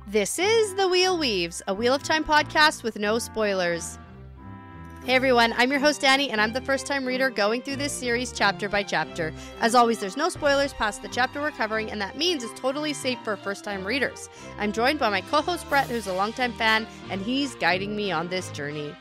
This is The Wheel Weaves, a Wheel of Time podcast with no spoilers. Hey everyone, I'm your host Dani, and I'm the first-time reader going through this series chapter by chapter. As always, there's no spoilers past the chapter we're covering, and that means it's totally safe for first-time readers. I'm joined by my co-host Brett, who's a longtime fan, and he's guiding me on this journey.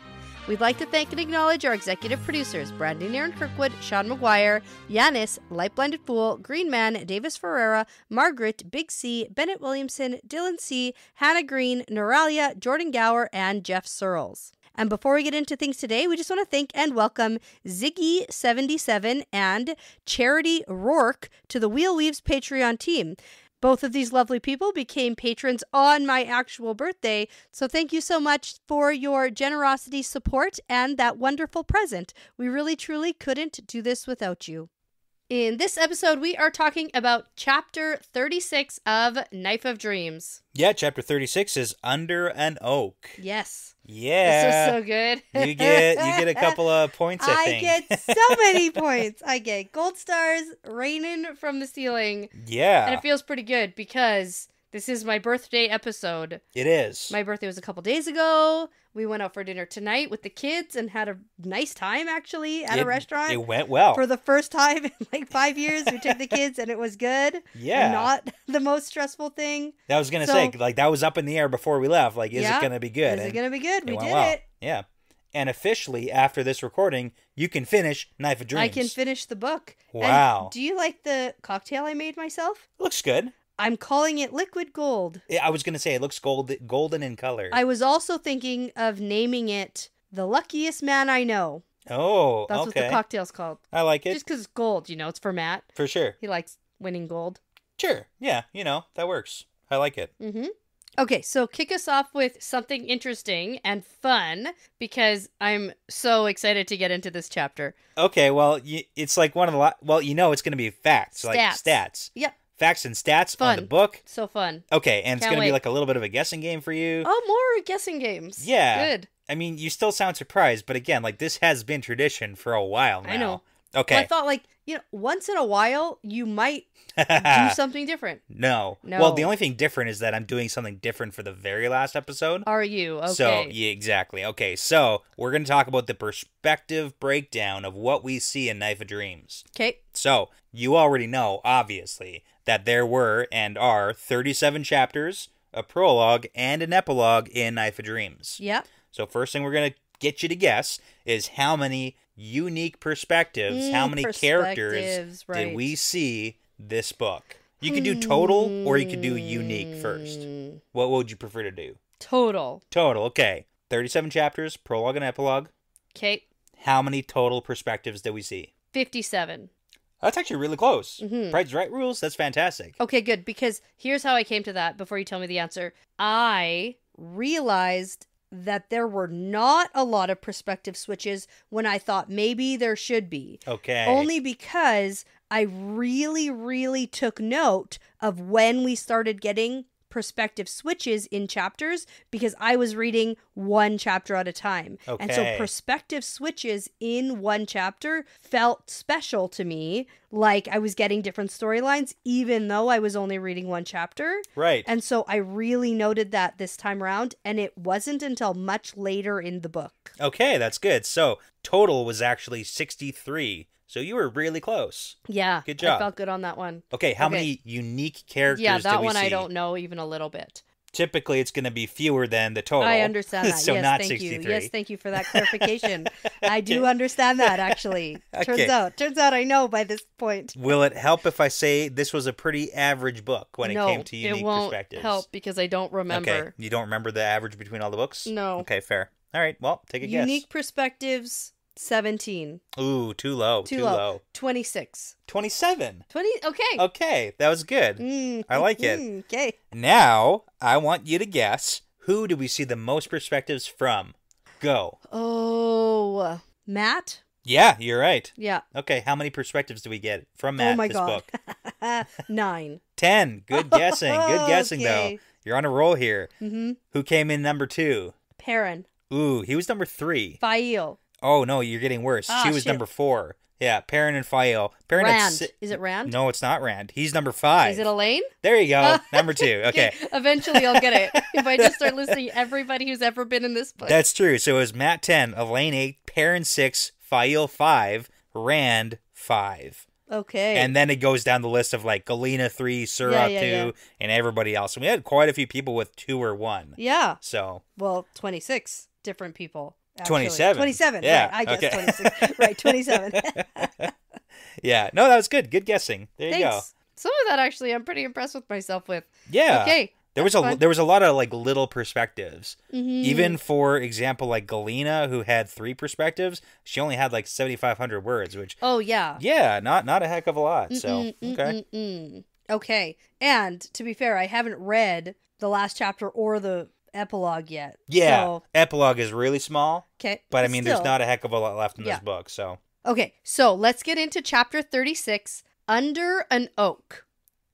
We'd like to thank and acknowledge our executive producers, Brandy and Kirkwood, Sean McGuire, Yanis, LightBlindedFool, Green Man, Deyvis Ferreira, Margaret, Big C, Bennett Williamson, Dylan C, Hannah Green, Noralia, Jordan Gower, and Geof Searles. And before we get into things today, we just want to thank and welcome Ziggy77 and Charity Rourke to the Wheel Weaves Patreon team. Both of these lovely people became patrons on my actual birthday, so thank you so much for your generosity, support, and that wonderful present. We really, truly couldn't do this without you. In this episode, we are talking about Chapter 36 of Knife of Dreams. Yeah, Chapter 36 is Under an Oak. Yes. Yeah. This was so good. You get a couple of points, I think. I get so many points. I get gold stars raining from the ceiling. Yeah. And it feels pretty good because this is my birthday episode. It is. My birthday was a couple days ago. We went out for dinner tonight with the kids and had a nice time, actually, at a restaurant. It went well. For the first time in like 5 years, we took the kids and it was good. Yeah. Not the most stressful thing. I was going to say, like, that was up in the air before we left. Like, is it going to be good? Is it going to be good? We did well. it. Yeah. And officially, after this recording, you can finish Knife of Dreams. I can finish the book. Wow. And do you like the cocktail I made myself? Looks good. I'm calling it liquid gold. I was going to say, it looks golden in color. I was also thinking of naming it The Luckiest Man I Know. Oh, That's what the cocktail's called. I like it. Just because it's gold, it's for Matt. For sure. He likes winning gold. Sure. Yeah, that works. I like it. Mm-hmm. Okay, so kick us off with something interesting and fun, because I'm so excited to get into this chapter. Okay, well, it's like one of the... Well, it's going to be facts. Stats. Like stats. Yep. Facts and stats fun. on the book. So fun. Okay, and it's going to wait. be like a little bit of a guessing game for you. Oh, more guessing games. Yeah. Good. I mean, you still sound surprised, but again, like, this has been tradition for a while now. I know. Okay. Well, I thought, once in a while, you might do something different. No. Well, the only thing different is that I'm doing something different for the very last episode. Are you? Okay. So, yeah, exactly. Okay, so we're going to talk about the perspective breakdown of what we see in Knife of Dreams. Okay. So, you already know, obviously, that there were and are 37 chapters, a prologue, and an epilogue in Knife of Dreams. Yep. So first thing we're going to get you to guess is how many unique perspectives, how many characters did we see this book? You could do total or you could do unique first. What would you prefer to do? Total. Total, okay. 37 chapters, prologue and epilogue. Okay. How many total perspectives did we see? 57. That's actually really close. Mm-hmm. Price is Right rules, that's fantastic. Okay, good, because here's how I came to that before you tell me the answer. I realized that there were not a lot of perspective switches when I thought maybe there should be. Okay. Only because I really, really took note of when we started getting perspective switches in chapters, because I was reading one chapter at a time. Okay. And so perspective switches in one chapter felt special to me, like I was getting different storylines, even though I was only reading one chapter. Right. And so I really noted that this time around, and it wasn't until much later in the book. Okay, that's good. So total was actually 63. So you were really close. Yeah. Good job. I felt good on that one. Okay, how many unique characters Yeah, did that we one see? I don't know even a little bit. Typically, it's going to be fewer than the total. I understand that. So yes, not thank 63. you. Yes, thank you for that clarification. I do understand that, actually. Okay. Turns out I know by this point. Will it help if I say this was a pretty average book when it came to unique it won't perspectives? help because I don't remember. Okay, you don't remember the average between all the books? No. Okay, fair. All right, well, take a guess. Unique perspectives, 17. Ooh, too low. Too low. 26. 27. 20. Okay. Okay, that was good. I like it. Okay. Now, I want you to guess, who do we see the most perspectives from? Go. Oh, Matt? Yeah, you're right. Yeah. Okay, how many perspectives do we get from Matt this book? 9. 10. Good guessing. Good guessing, Okay. though. You're on a roll here. Mm-hmm. Who came in number 2? Perrin. Ooh, he was number 3. Fail. Oh, no, you're getting worse. She was shit. number 4. Yeah, Perrin and Fael. Rand. Is it Rand? No, it's not Rand. He's number 5. Is it Elaine? There you go. Number 2. Okay. Eventually I'll get it. If I just start listing everybody who's ever been in this book. That's true. So it was Matt 10, Elaine 8, Perrin 6, Fael 5, Rand 5. Okay. And then it goes down the list of like Galena 3, Surah 2, and everybody else. And we had quite a few people with 2 or 1. Yeah. So. Well, 26 different people. Actually. 27. 27. Yeah. Right, I guess okay. 26. Right, 27. Yeah. No, that was good. Good guessing. There you go. Some of that actually I'm pretty impressed with myself with. Yeah. Okay. There was a lot of like little perspectives. Mm-hmm. Even for example, like Galena, who had 3 perspectives, she only had like 7,500 words, which yeah, not a heck of a lot. So okay. Okay. And to be fair, I haven't read the last chapter or the epilogue yet. Yeah. So... Epilogue is really small. Okay. But I mean, there's not a heck of a lot left in this book. So okay. So let's get into chapter 36, Under an Oak.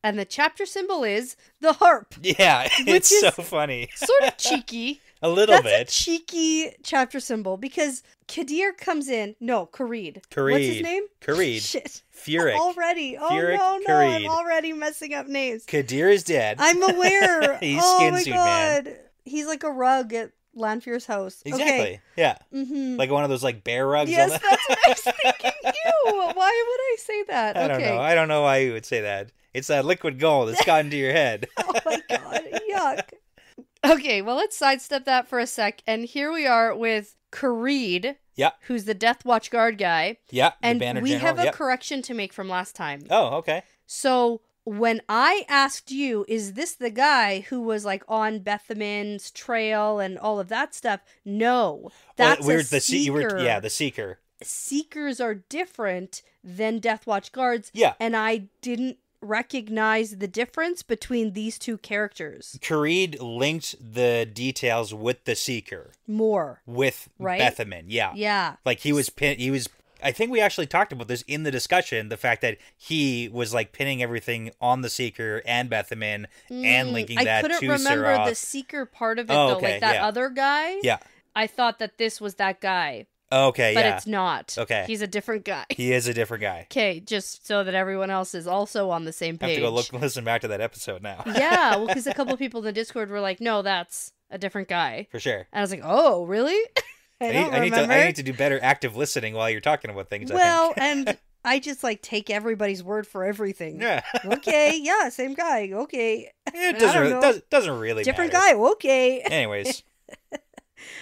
And the chapter symbol is the harp. Yeah, it's so funny. Sort of cheeky. A little bit. That's a cheeky chapter symbol because Kadir comes in. No, Kharid. What's his name? Kharid. Shit. Furyk. Already. Oh, Furyk, no. Kharid. I'm already messing up names. Kadir is dead. I'm aware. He's skin suit man. He's like a rug at Lanfear's house. Exactly. Okay. Yeah. Mm-hmm. Like one of those like bear rugs. Yes, that's what I was thinking. Ew. Why would I say that? I don't know. I don't know why you would say that. It's that liquid gold that's gotten to your head. Oh my god, yuck. Okay, well, let's sidestep that for a sec. And here we are with Kharid, who's the Death Watch guard guy. Yeah, and the banner we general. have a correction to make from last time. Oh, okay. So when I asked you, is this the guy who was like on Bethamin's trail and all of that stuff? No, that's a seeker. The seeker. Seekers are different than Death Watch guards. Yeah. And I didn't recognize the difference between these two characters. Kharid linked the details with the Seeker. More. With Bethamin, yeah. Yeah. Like he was I think we actually talked about this in the discussion, the fact that he was like pinning everything on the Seeker and Bethamin and linking that to Searles. I couldn't remember the Seeker part of it though, okay, like that other guy. Yeah. I thought that this was that guy. Okay, but it's not. Okay. He's a different guy. He is a different guy. Okay, just so that everyone else is also on the same page. I have to go listen back to that episode now. Yeah, well, because a couple of people in the Discord were like, no, that's a different guy. For sure. And I was like, oh, really? I need to do better active listening while you're talking about things, well, and I just like take everybody's word for everything. Yeah. Okay, yeah, same guy. Okay. It doesn't really different matter. Guy. Okay. Anyways.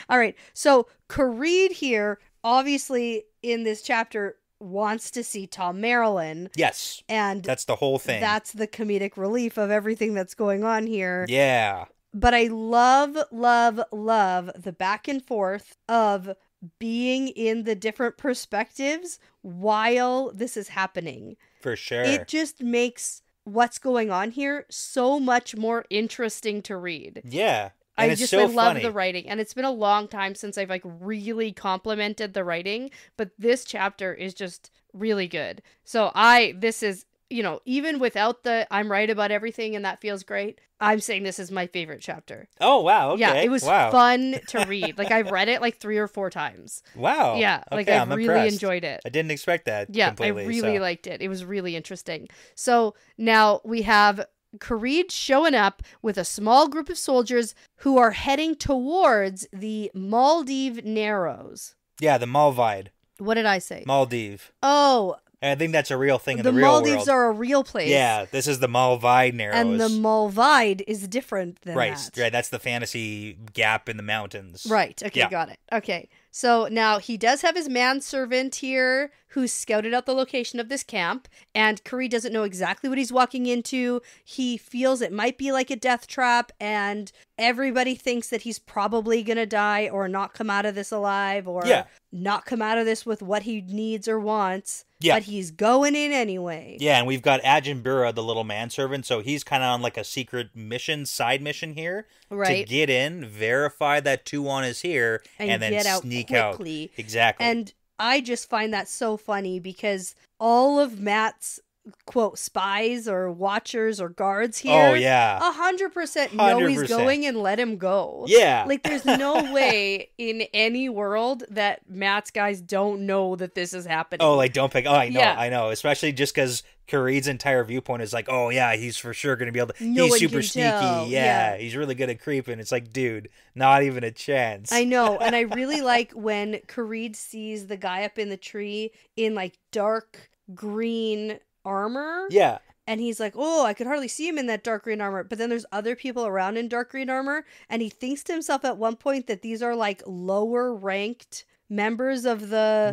All right. So Kharid here, obviously in this chapter, wants to see Tom Marilyn. Yes. And that's the whole thing. That's the comedic relief of everything that's going on here. Yeah. But I love, love, love the back and forth of being in the different perspectives while this is happening. For sure. It just makes what's going on here so much more interesting to read. Yeah. And I love the writing. And it's been a long time since I've like really complimented the writing, but this chapter is just really good. So this is, even without the I'm right about everything and that feels great, I'm saying this is my favorite chapter. Oh, wow. Okay. Yeah, it was fun to read. Like I've read it like 3 or 4 times. Wow. Yeah, like I really enjoyed it. I didn't expect that. Yeah, completely, I really liked it. It was really interesting. So now we have Kharid showing up with a small group of soldiers who are heading towards the Maldive Narrows. Yeah, the Malvide. What did I say? Maldive. Oh. I think that's a real thing in the real world. The Maldives are a real place. Yeah, this is the Malvide Narrows. And the Malvide is different than that. Right, that's the fantasy gap in the mountains. Right, okay, got it. Okay, so now he does have his manservant here who's scouted out the location of this camp, and Kharid doesn't know exactly what he's walking into. He feels it might be like a death trap, and everybody thinks that he's probably gonna die or not come out of this alive or not come out of this with what he needs or wants. Yeah. But he's going in anyway. Yeah, and we've got Ajinbura, the little manservant, so he's kind of on like a secret mission, side mission here. Right. To get in, verify that Tuon is here, and then sneak out quickly. Exactly. And I just find that so funny because all of Matt's quote, spies or watchers or guards here. Oh, yeah. 100% know he's going and let him go. Yeah. Like, there's no way in any world that Matt's guys don't know that this is happening. Oh, like, don't pick. Oh, I know, yeah. I know. Especially just because KoD's entire viewpoint is like, oh, yeah, he's for sure going to be able to. He's super sneaky. Yeah, he's really good at creeping. It's like, dude, not even a chance. I know. And I really like when KoD sees the guy up in the tree in, like, dark green armor. Yeah. And he's like, oh, I could hardly see him in that dark green armor. But then there's other people around in dark green armor. And he thinks to himself at one point that these are like lower ranked members of the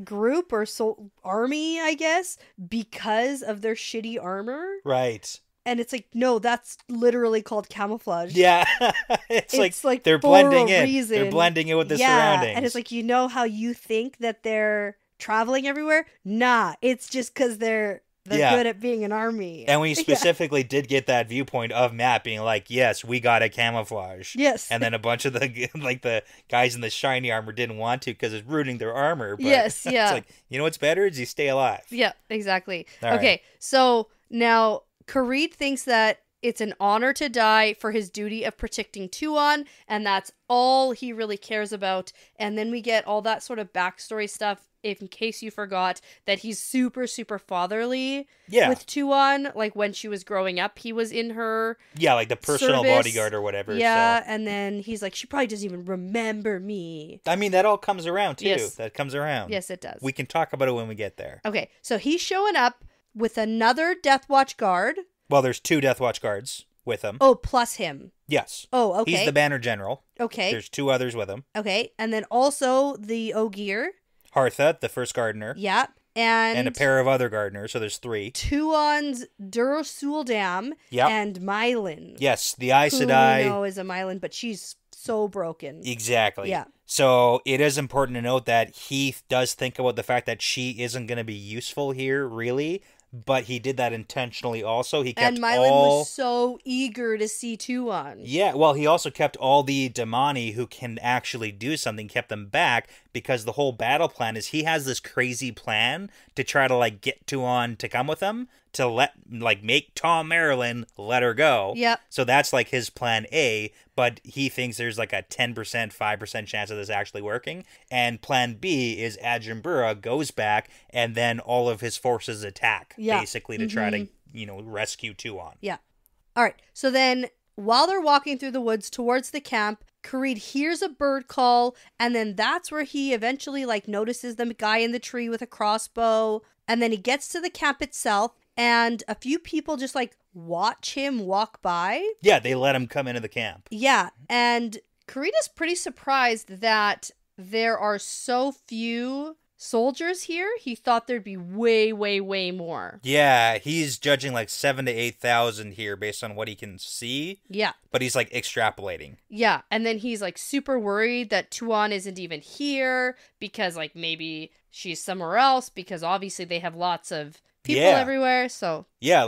group or army, I guess, because of their shitty armor. Right. And it's like, no, that's literally called camouflage. Yeah. it's like they're blending in. Reason. They're blending in with the surroundings. And it's like, you know how you think that they're traveling everywhere? Nah, it's just because they're good at being an army. And we specifically did get that viewpoint of Matt being like, yes, we got a camouflage. Yes. And then a bunch of the guys in the shiny armor didn't want to because it's ruining their armor. But yes, yeah. It's like, you know what's better is you stay alive. Yeah, exactly. All okay, right. So now KoD thinks that it's an honor to die for his duty of protecting Tuon, and that's all he really cares about. And then we get all that sort of backstory stuff, in case you forgot, that he's super, super fatherly with Tuon. Like, when she was growing up, he was in her like the personal service. Bodyguard or whatever. Yeah, so. And then he's like, she probably doesn't even remember me. I mean, that all comes around, too. Yes. That comes around. Yes, it does. We can talk about it when we get there. Okay, so he's showing up with another Death Watch guard. Well, there's 2 Death Watch guards with him. Oh, plus him. Yes. Oh, okay. He's the Banner General. Okay. There's 2 others with him. Okay, and then also the Ogier. Hartha, the first gardener. Yeah, and a pair of other gardeners, so there's 3. Tuon's Durasuldam and Mylin. Yes, the Aes Sedai. Who we know is a Mylin, but she's so broken. Exactly. Yeah. So it is important to note that he does think about the fact that she isn't going to be useful here, really. But he did that intentionally also. He kept and Mylin was so eager to see Tuon. Yeah, well, he also kept all the Damani who can actually do something, kept them back, because the whole battle plan is he has this crazy plan to try to, like, get Tuon to come with him, to make Tom Marilyn let her go. Yep. So that's, like, his plan A, but he thinks there's, like, a 10%, 5% chance of this actually working. And plan B is Ajimbura goes back, and then all of his forces attack, basically, to try to, rescue Tuon. Yeah. All right. So then, while they're walking through the woods towards the camp, KoD hears a bird call, and then that's where he eventually, notices the guy in the tree with a crossbow, and then he gets to the camp itself, and a few people just, watch him walk by. Yeah, they let him come into the camp. Yeah, and KoD is pretty surprised that there are so few soldiers here. He thought there'd be way, way, way more. Yeah, he's judging 7,000 to 8,000 here based on what he can see. Yeah. But he's extrapolating. Yeah, and then he's super worried that Tuon isn't even here because maybe she's somewhere else, because obviously they have lots of people everywhere. So yeah,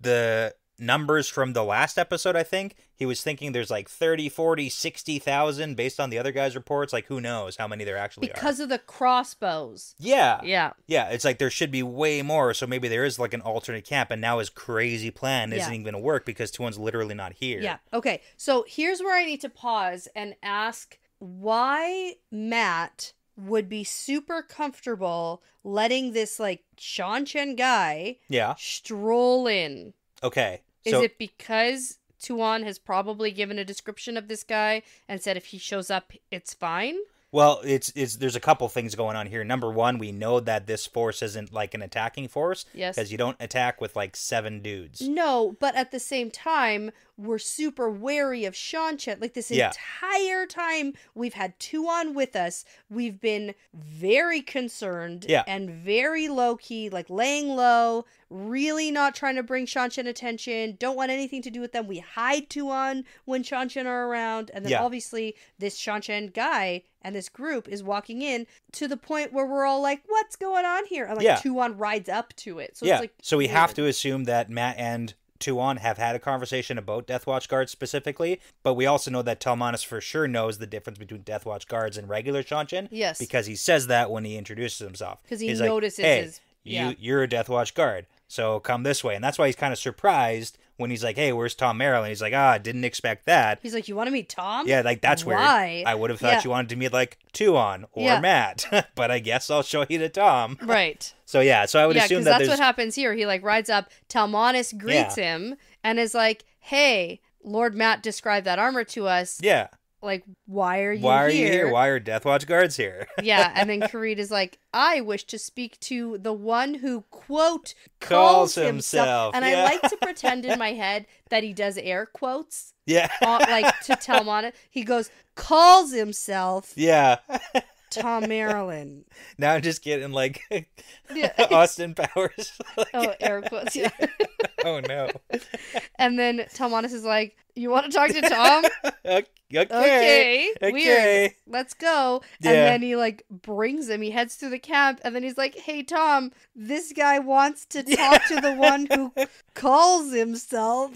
the numbers from the last episode, I think he was thinking there's 30, 40, 60,000 based on the other guys' reports. Who knows how many there actually are, because of the crossbows. Yeah, it's there should be way more, so maybe there is an alternate camp, and now his crazy plan isn't even gonna work because Tuon's literally not here. Yeah. Okay, so here's where I need to pause and ask why Matt would be super comfortable letting this Sean Chen guy stroll in. Okay. Is it because Tuon has probably given a description of this guy and said if he shows up, it's fine? Well, there's a couple things going on here. Number one, we know that this force isn't an attacking force. Yes. Because you don't attack with 7 dudes. No, but at the same time, we're super wary of Sean Chen. This entire time we've had Tuon with us, we've been very concerned and very low-key, laying low, really not trying to bring Sean Chen attention, don't want anything to do with them. We hide Tuon when Sean Chen are around, and then obviously this Sean Chen guy and this group is walking in to the point where we're all what's going on here? And Tuon rides up to it. So it's so we weird. have to assume that Matt and Tuon have had a conversation about Death Watch guards specifically, but we also know that Talmanis for sure knows the difference between Death Watch guards and regular Sean Chen. Yes. Because he says that when he introduces himself. Because he notices his You're a Death Watch guard, so come this way. And that's why he's kind of surprised when he's like, hey, where's Tom Merrill? He's like, didn't expect that. He's like, you want to meet Tom? Yeah, like, that's weird. I would have thought you wanted to meet, like, Tuon or Matt, but I guess I'll show you to Tom. Right. So, I would assume that that's what happens here. He, like, rides up, Talmanis greets him, and is like, hey, Lord Matt described that armor to us. Yeah. Like, why are you here? Why are Death Watch guards here? Yeah, and then KoD is like, I wish to speak to the one who, quote, calls himself. And I like to pretend in my head that he does air quotes. Yeah. Like, to Talmana. He goes, calls himself. Yeah. Tom Maryland. Now I'm just getting, like, Austin Powers. Like, air quotes, yeah. Oh, no. And then Talmanis is like, you want to talk to Tom? Okay. Weird. Let's go. Yeah. And then he, like, brings him. He heads through the camp, and then he's like, hey, Tom, this guy wants to talk to the one who calls himself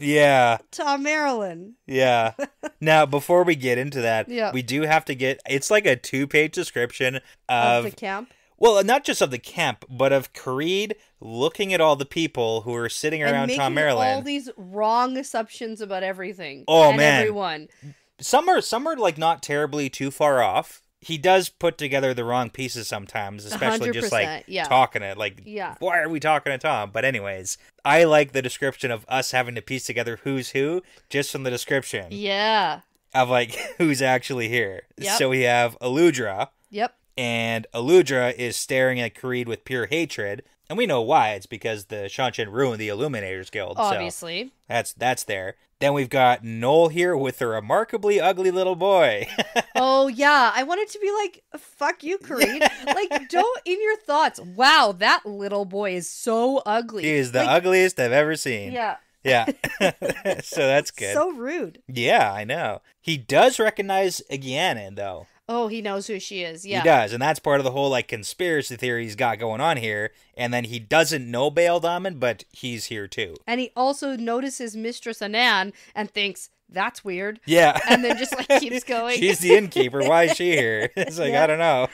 Tom Maryland. Yeah. Now, before we get into that, we do have to get, it's like a 2-page description of the camp. Well, not just of the camp, but of KoD looking at all the people who are sitting around Tom Maryland. All these wrong assumptions about everything. Oh, and man. Everyone. Some are like not terribly too far off. He does put together the wrong pieces sometimes, especially just like talking it. Like, why are we talking to Tom? But anyways, I like the description of us having to piece together who's who just from the description. Yeah. Of like who's actually here. Yep. So we have Aludra. Yep. And Aludra is staring at KoD with pure hatred. And we know why. It's because the Shanshan ruined the Illuminators Guild. Obviously. So that's there. Then we've got Noel here with a remarkably ugly little boy. Oh, yeah. I wanted to be like, fuck you, KoD. Like, don't, in your thoughts, wow, that little boy is so ugly. He is the ugliest I've ever seen. Yeah. Yeah. So that's good. So rude. Yeah, I know. He does recognize Agyanan, though. Oh, he knows who she is, yeah. He does, and that's part of the whole, like, conspiracy theory he's got going on here. And then he doesn't know Baal Daman, but he's here, too. And he also notices Mistress Anan and thinks, that's weird. Yeah. And then just, like, keeps going. She's the innkeeper. Why is she here? It's like, I don't know.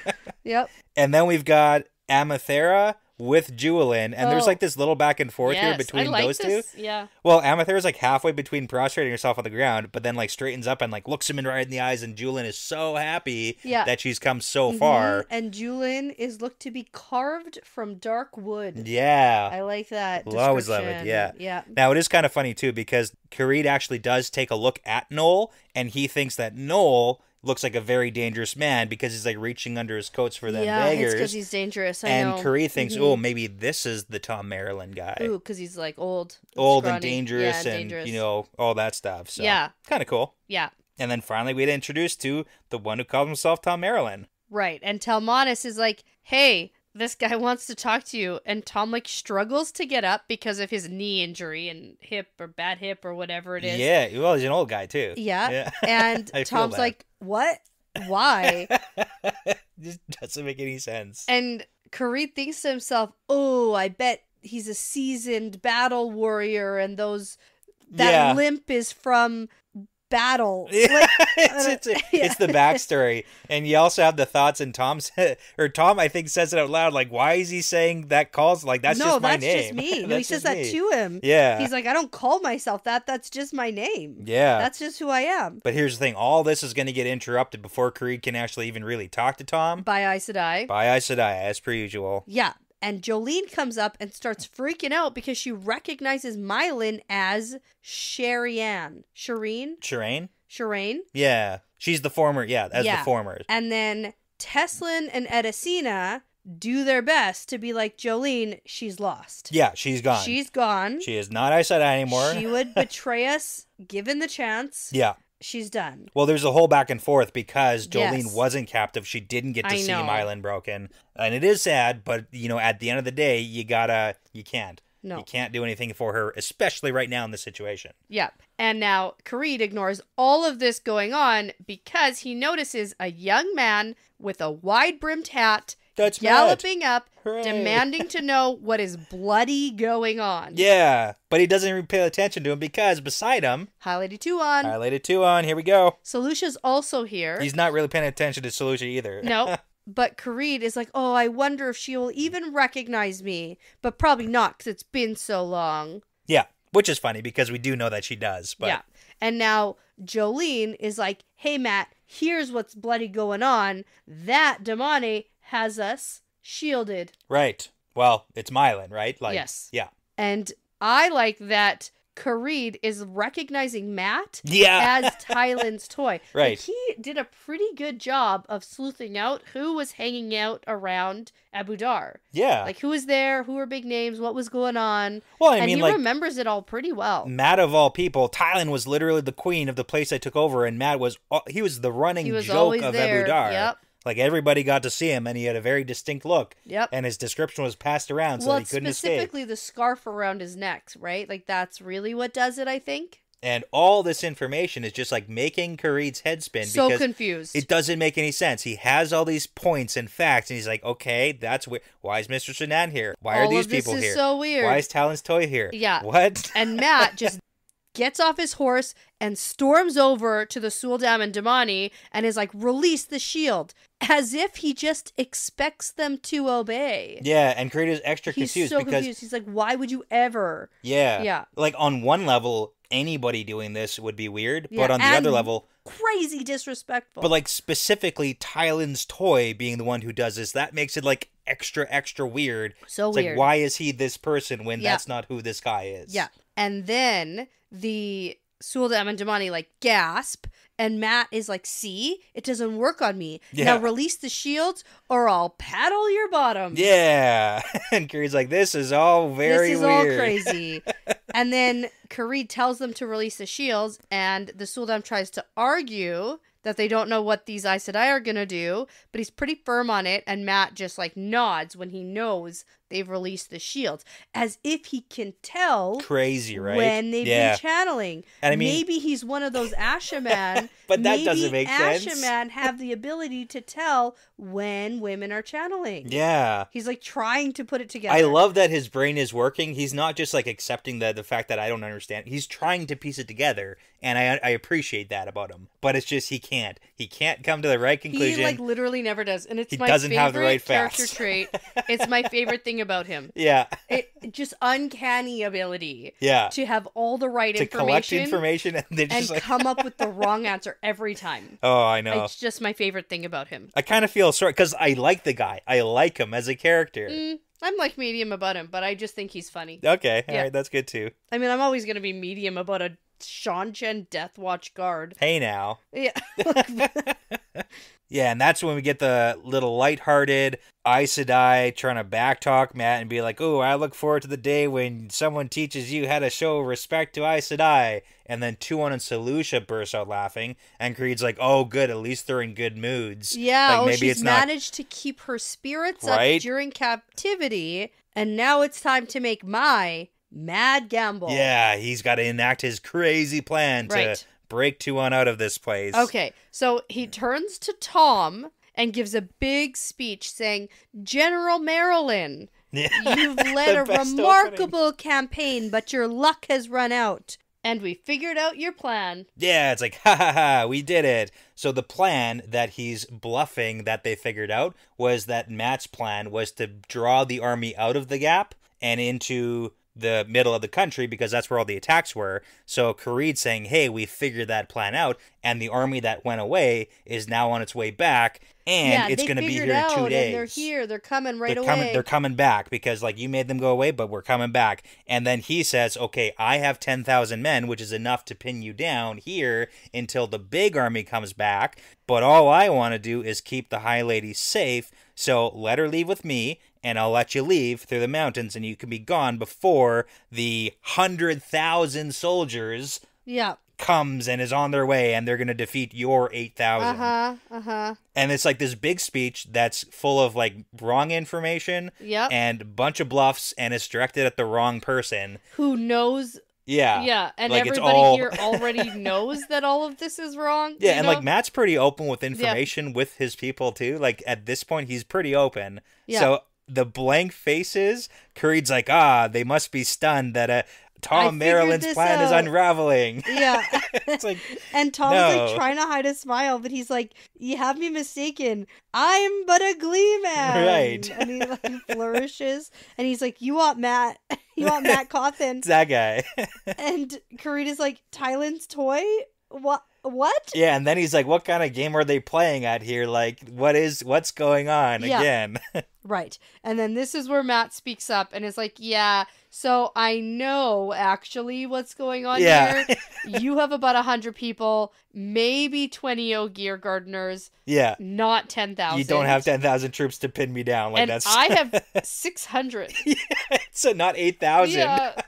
Yep. And then we've got Amathera with Julian, and there's like this little back and forth here between those two. Yeah. Well, Amathera's like halfway between prostrating herself on the ground, but then like straightens up and like looks him right in the eyes, and Julian is so happy that she's come so far. And Julian is looked to be carved from dark wood. Yeah. I like that. We'll always love it. Yeah. Yeah. Now it is kind of funny too, because KoD actually does take a look at Noel, and he thinks that Noel looks like a very dangerous man because he's like reaching under his coats for them beggars. Yeah, because he's dangerous. I know. And KoD thinks, oh, maybe this is the Tom Maryland guy. Ooh, because he's like old and dangerous, and you know, all that stuff. So kind of cool. Yeah. And then finally we get introduced to the one who calls himself Tom Maryland. Right, and Talmanis is like, hey, this guy wants to talk to you, and Tom like struggles to get up because of his knee injury and hip or bad hip or whatever it is. Yeah, well, he's an old guy too. Yeah. And Tom's like, what? Why? Just doesn't make any sense. And KoD thinks to himself, oh, I bet he's a seasoned battle warrior, and that limp is from battle. Like, it's the backstory. And you also have the thoughts, and Tom I think says it out loud, like, why is he saying that calls like that's just my name? No, that's just me. No, he says that to him. Yeah. He's like, I don't call myself that. That's just my name. Yeah. That's just who I am. But here's the thing. All this is going to get interrupted before KoD can actually even really talk to Tom. By Aes Sedai. By Aes Sedai, as per usual. Yeah. And Jolene comes up and starts freaking out because she recognizes Mylin as Shireen. Yeah. She's the former, the former. And then Teslin and Edicina do their best to be like, Jolene, she's lost. Yeah, she's gone. She's gone. She is not Aes Sedai anymore. She would betray us given the chance. Yeah. She's done. Well, there's a whole back and forth because Jolene wasn't captive. She didn't get to see Mylin broken. And it is sad, but, you know, at the end of the day, you can't. No. You can't do anything for her, especially right now in this situation. Yeah. And now KoD ignores all of this going on because he notices a young man with a wide-brimmed hat galloping up, demanding to know what is bloody going on. Yeah, but he doesn't even pay attention to him because beside him... Highlighted Tuon. Here we go. Selucia's also here. He's not really paying attention to Selucia either. No. But KoD is like, oh, I wonder if she will even recognize me. But probably not, because it's been so long. Yeah, which is funny, because we do know that she does. But... Yeah. And now Jolene is like, hey, Matt, here's what's bloody going on. That Damane has us shielded. Right. Well, it's Mylan, right? Like, yes. Yeah. And I like that KoD is recognizing Matt as Tylan's toy. Right. Like, he did a pretty good job of sleuthing out who was hanging out around Abu Dar. Yeah. Like, who was there, who were big names, what was going on. Well, I mean, he remembers it all pretty well. Matt, of all people, Tylan was literally the queen of the place I took over, and Matt was the running joke of there. Abu Dar. Yep. Like, everybody got to see him, and he had a very distinct look. Yep. And his description was passed around so that he couldn't escape. Specifically the scarf around his neck, right? Like, that's really what does it, I think. And all this information is just, like, making KoD's head spin. So because confused. It doesn't make any sense. He has all these points and facts, and he's like, okay, that's weird. Why is Mr. Sinan here? Why are these people here? This is so weird. Why is Talon's toy here? Yeah. What? And Matt just gets off his horse and storms over to the Suldam and Damani and is like, release the shield. As if he just expects them to obey. Yeah, and KoD is extra confused. He's so confused. He's like, why would you ever? Yeah. Yeah. Like, on one level, anybody doing this would be weird, but on the other level... crazy disrespectful. But, like, specifically Tylan's toy being the one who does this, that makes it, like, extra weird. So it's weird. Like, why is he this person when that's not who this guy is? Yeah. And then the Suldam and Damani, like, gasp. And Matt is like, see, it doesn't work on me. Yeah. Now release the shields or I'll paddle your bottom. Yeah. And KoD's like, this is all very weird. This is all crazy. And then KoD tells them to release the shields, and the Suldam tries to argue that they don't know what these Aes Sedai are going to do, but he's pretty firm on it, and Matt just, like, nods when he knows they've released the shields, as if he can tell. Crazy, right? When they've been channeling. And I mean, maybe he's one of those Ashaman. But that doesn't make sense. Ashaman have the ability to tell when women are channeling. Yeah. He's, like, trying to put it together. I love that his brain is working. He's not just, like, accepting the fact that I don't understand. He's trying to piece it together, and I appreciate that about him. But it's just he can't. He can't come to the right conclusion. He, like, literally never does. And it's he my doesn't favorite have the right character facts. trait. It's my favorite thing about him. Yeah. It just uncanny ability. Yeah. To have all the right information. To collect information and just come up with the wrong answer every time. Oh, I know. It's just my favorite thing about him. I kind of feel sorry because I like the guy. I like him as a character. I'm like medium about him, but I just think he's funny. Okay. All right. That's good too. I mean, I'm always going to be medium about a Sean Chen Death Watch guard. Hey now. Yeah. Yeah, and that's when we get the little lighthearted Aes Sedai trying to backtalk Matt and be like, oh, I look forward to the day when someone teaches you how to show respect to Aes Sedai. And then Tuon and Selusha burst out laughing, and KoD's like, oh, good, at least they're in good moods. Yeah, like, maybe she's managed to keep her spirits up during captivity, and now it's time to make my mad gamble. Yeah, he's got to enact his crazy plan to break Tuon out of this place. Okay, so he turns to Tom and gives a big speech saying, General Marilyn, you've led a remarkable campaign, but your luck has run out. And we figured out your plan. Yeah, it's like, ha ha ha, we did it. So the plan that he's bluffing that they figured out was that Matt's plan was to draw the army out of the gap and into the middle of the country because that's where all the attacks were. So KoD's saying, hey, we figured that plan out, and the army that went away is now on its way back, and it's going to be here in 2 days. And they're here. They're coming away. They're coming back because, like, you made them go away, but we're coming back. And then he says, okay, I have 10,000 men, which is enough to pin you down here until the big army comes back. But all I want to do is keep the High Lady safe, so let her leave with me, and I'll let you leave through the mountains, and you can be gone before the 100,000 soldiers comes and is on their way, and they're going to defeat your 8,000. And it's like this big speech that's full of, like, wrong information and a bunch of bluffs, and it's directed at the wrong person. Who knows... Yeah, and like everybody here already knows that all of this is wrong. Yeah, and like Matt's pretty open with information with his people too. Like at this point, he's pretty open. Yeah. So the blank faces, Creed's like, they must be stunned that Tom Maryland's plan is unraveling. Yeah. It's like, and Tom's like trying to hide a smile, but he's like, you have me mistaken. I'm but a glee man. Right. And he like flourishes, and he's like, you want Matt? You want Matt Cawthon? It's that guy. And Creed is like, Tylen's toy? What? Yeah, and then he's like, what kind of game are they playing at here? Like, what's going on again? Right. And then this is where Matt speaks up and is like, yeah, so I know actually what's going on here. You have about 100 people, maybe 20 Ogier gardeners. Yeah. Not 10,000. You don't have 10,000 troops to pin me down. Like, and that's... I have 600. Yeah, so not 8,000. Yeah.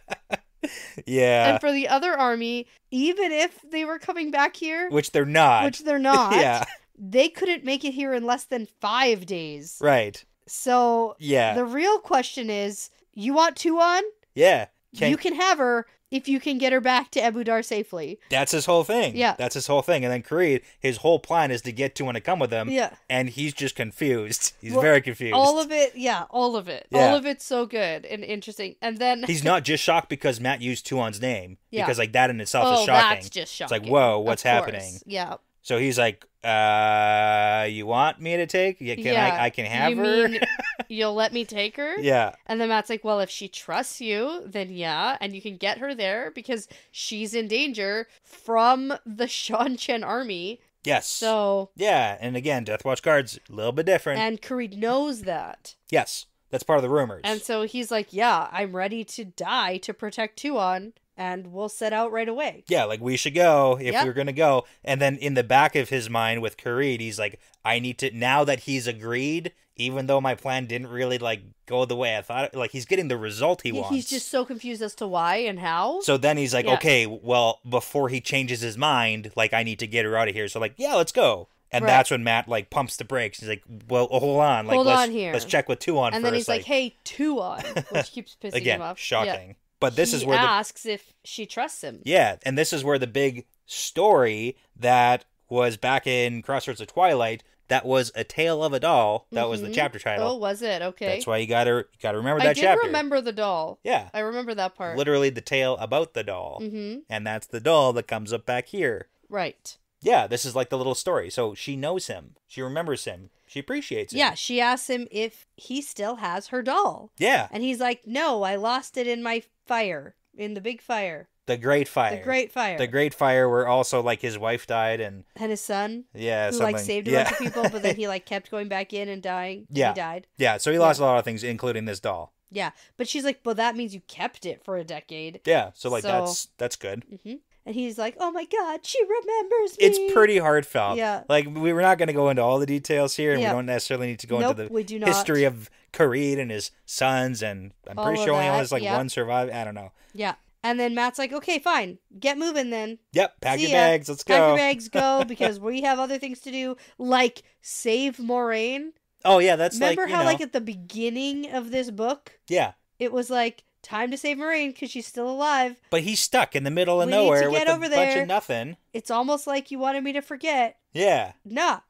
Yeah. And for the other army, even if they were coming back here, which they're not, yeah, they couldn't make it here in less than 5 days. Right. So yeah, the real question is, you want Tuon? Yeah. You can have her if you can get her back to Abu Dar safely. That's his whole thing. Yeah. That's his whole thing. And then Creed, his whole plan is to get Tuon to come with him. Yeah. And he's just confused. He's very confused. All of it. Yeah, all of it. Yeah. All of it's so good and interesting. And then... he's not just shocked because Matt used Tuon's name. Yeah. Because, like, that in itself is shocking. That's just shocking. It's like, whoa, what's happening? Yeah. So he's like, you want me to take? I can have her? Mean you'll let me take her? Yeah. And then Matt's like, well, if she trusts you, then yeah, and you can get her there because she's in danger from the Shan Chen army. Yes. So... yeah, and again, Death Watch guards, a little bit different. And Creed knows that. Yes, that's part of the rumors. And so he's like, yeah, I'm ready to die to protect Tuon. And we'll set out right away. Yeah, like, we should go if we're going to go. And then in the back of his mind with Creed, he's like, I need to, now that he's agreed, even though my plan didn't really, like, go the way I thought, like, he's getting the result he wants. He's just so confused as to why and how. So then he's like, okay, well, before he changes his mind, like, I need to get her out of here. So, like, yeah, let's go. And that's when Matt, like, pumps the brakes. He's like, well, hold on. Like, let's check with Tuon first. And then he's like, hey, Tuon, which keeps pissing him off. Shocking. Yeah. But this is where he asks if she trusts him. Yeah, and this is where the big story that was back in Crossroads of Twilight, that was A Tale of a Doll. That was the chapter title. Oh, was it? Okay. That's why you gotta remember that chapter. I did remember the doll. Yeah. I remember that part. Literally the tale about the doll. Mm-hmm. And that's the doll that comes up back here. Right. Yeah, this is like the little story. So she knows him. She remembers him. She appreciates him. Yeah, she asks him if he still has her doll. Yeah. And he's like, no, I lost it in my fire. In the big fire. The Great Fire. The Great Fire. The Great Fire where also, like, his wife died and his son. Yeah, who, like, saved a bunch of people, but then he, like, kept going back in and dying. Yeah. He died. Yeah, so he lost a lot of things, including this doll. Yeah, but she's like, well, that means you kept it for a decade. Yeah, so, like, that's good. Mm-hmm. And he's like, oh my God, she remembers me. It's pretty heartfelt. Yeah. Like, we're not going to go into all the details here, and we don't necessarily need to go into the history of Creed and his sons, and I'm pretty sure he only has, like, one survived. I don't know. Yeah. And then Matt's like, okay, fine. Get moving then. Yep, pack your bags. Let's go. Pack your bags, go, because we have other things to do, like save Moraine. Oh, yeah, that's Remember how, like, at the beginning of this book? Yeah. It was like, time to save Moraine because she's still alive. But he's stuck in the middle of nowhere with a bunch of nothing. It's almost like you wanted me to forget. Yeah. Nah.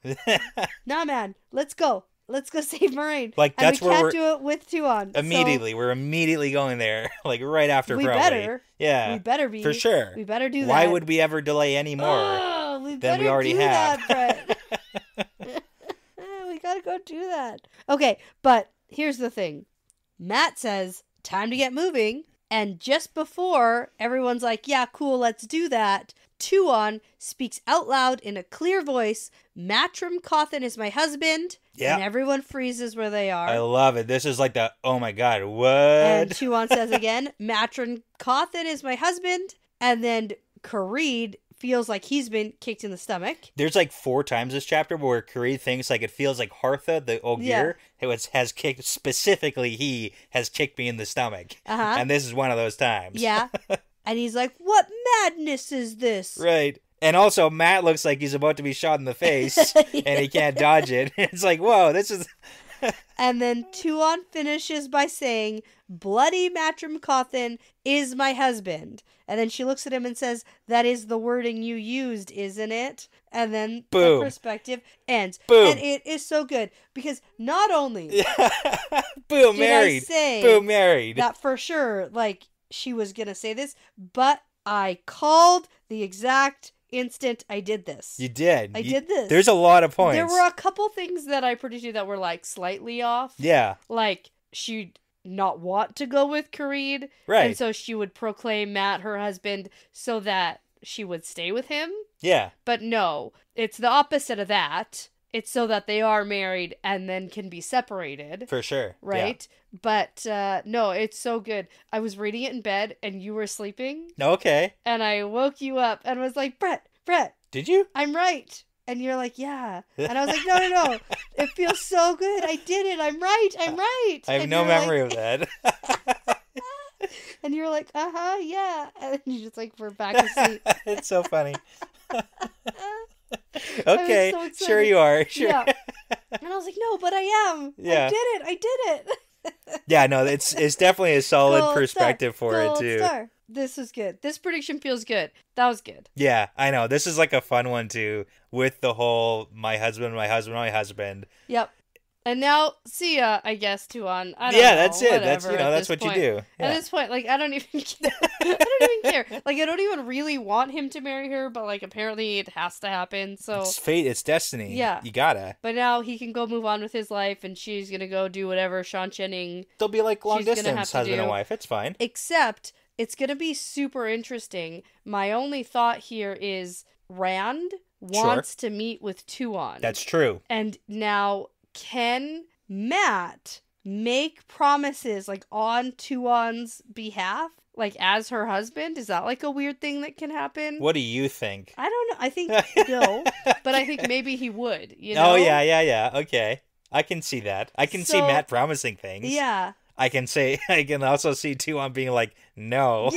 Nah, man. Let's go. Let's go save Moraine. Like, that's where we can't do it with Tuon. Immediately. So we're immediately going there. Like, right after we probably. Better. Yeah. We better be. For sure. We better do that. Why would we ever delay any more than we already have? That, Brett. We gotta go do that. Okay, but here's the thing. Matt says, time to get moving. And just before everyone's like, yeah, cool, let's do that, Tuon speaks out loud in a clear voice, Matrim Cawthon is my husband. Yeah. And everyone freezes where they are. I love it. This is like the, oh my God, what? And Tuon says again, Matrim Cawthon is my husband. And then Creed feels like he's been kicked in the stomach. There's like 4 times this chapter where Creed thinks like it feels like Hartha, the Ogier, has kicked, specifically he has kicked me in the stomach. Uh-huh. And this is one of those times. Yeah. And he's like, what madness is this? Right. And also, Matt looks like he's about to be shot in the face, and he can't dodge it. It's like, whoa, this is... And then Tuon finishes by saying, "Bloody Matrim Cawthon is my husband." And then she looks at him and says, "That is the wording you used, isn't it?" And then Boom. The perspective ends. Boom. And it is so good because not only boom, married. Boom, married. That for sure, like, she was going to say this, but I called the exact instant I did this. You did. I did this. There's a lot of points. There were a couple things that I predicted that were, like, slightly off. Yeah. Like, she'd not want to go with Karede. Right. And so she would proclaim Matt her husband so that she would stay with him. Yeah. But no, it's the opposite of that. It's so that they are married and then can be separated. For sure. Right? Yeah. But no, it's so good. I was reading it in bed and you were sleeping. Okay. And I woke you up and was like, Brett. Did you? I'm right. And you're like, yeah. And I was like, no. It feels so good. I did it. I'm right. I have no memory of that. And you're like, yeah. And you just like, we're back to sleep. It's so funny. Okay, so sure you are. Sure. Yeah. And I was like, no, but I am. Yeah. I did it. Yeah, no, it's definitely a solid perspective for it too. Star. This was good. This prediction feels good. That was good. Yeah, I know. This is like a fun one too, with the whole my husband. Yep. And now, see ya, I guess, Tuon. I don't know. That's it. That's that's what you do. Yeah. At this point, like, I don't even care. I don't even care. Like, I don't even really want him to marry her, but, like, apparently it has to happen, so... It's fate, it's destiny. Yeah. You gotta. But now he can go move on with his life, and she's gonna go do whatever Sean Chenning... They'll be, like, long-distance husband and wife. It's fine. Except, it's gonna be super interesting. My only thought here is Rand wants to meet with Tuon. That's true. And now... Can Matt make promises, like, on Tuon's behalf? Like, as her husband? Is that, like, a weird thing that can happen? What do you think? I don't know. I think no. But I think maybe he would, you know? Oh, yeah. Okay. I can see that. I can see Matt promising things. Yeah. I can also see Tuon being like, no.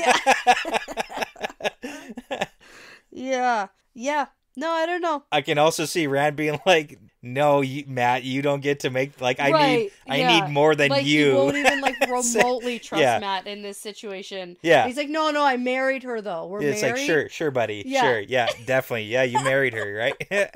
Yeah. Yeah. No, I don't know. I can also see Rand being like, "No, Matt, you don't get to make I need more than like, you." He won't even like remotely trust Matt in this situation. Yeah, he's like, "No, I married her though. We're married." It's like, sure, buddy, sure, yeah, definitely, yeah, you married her, right?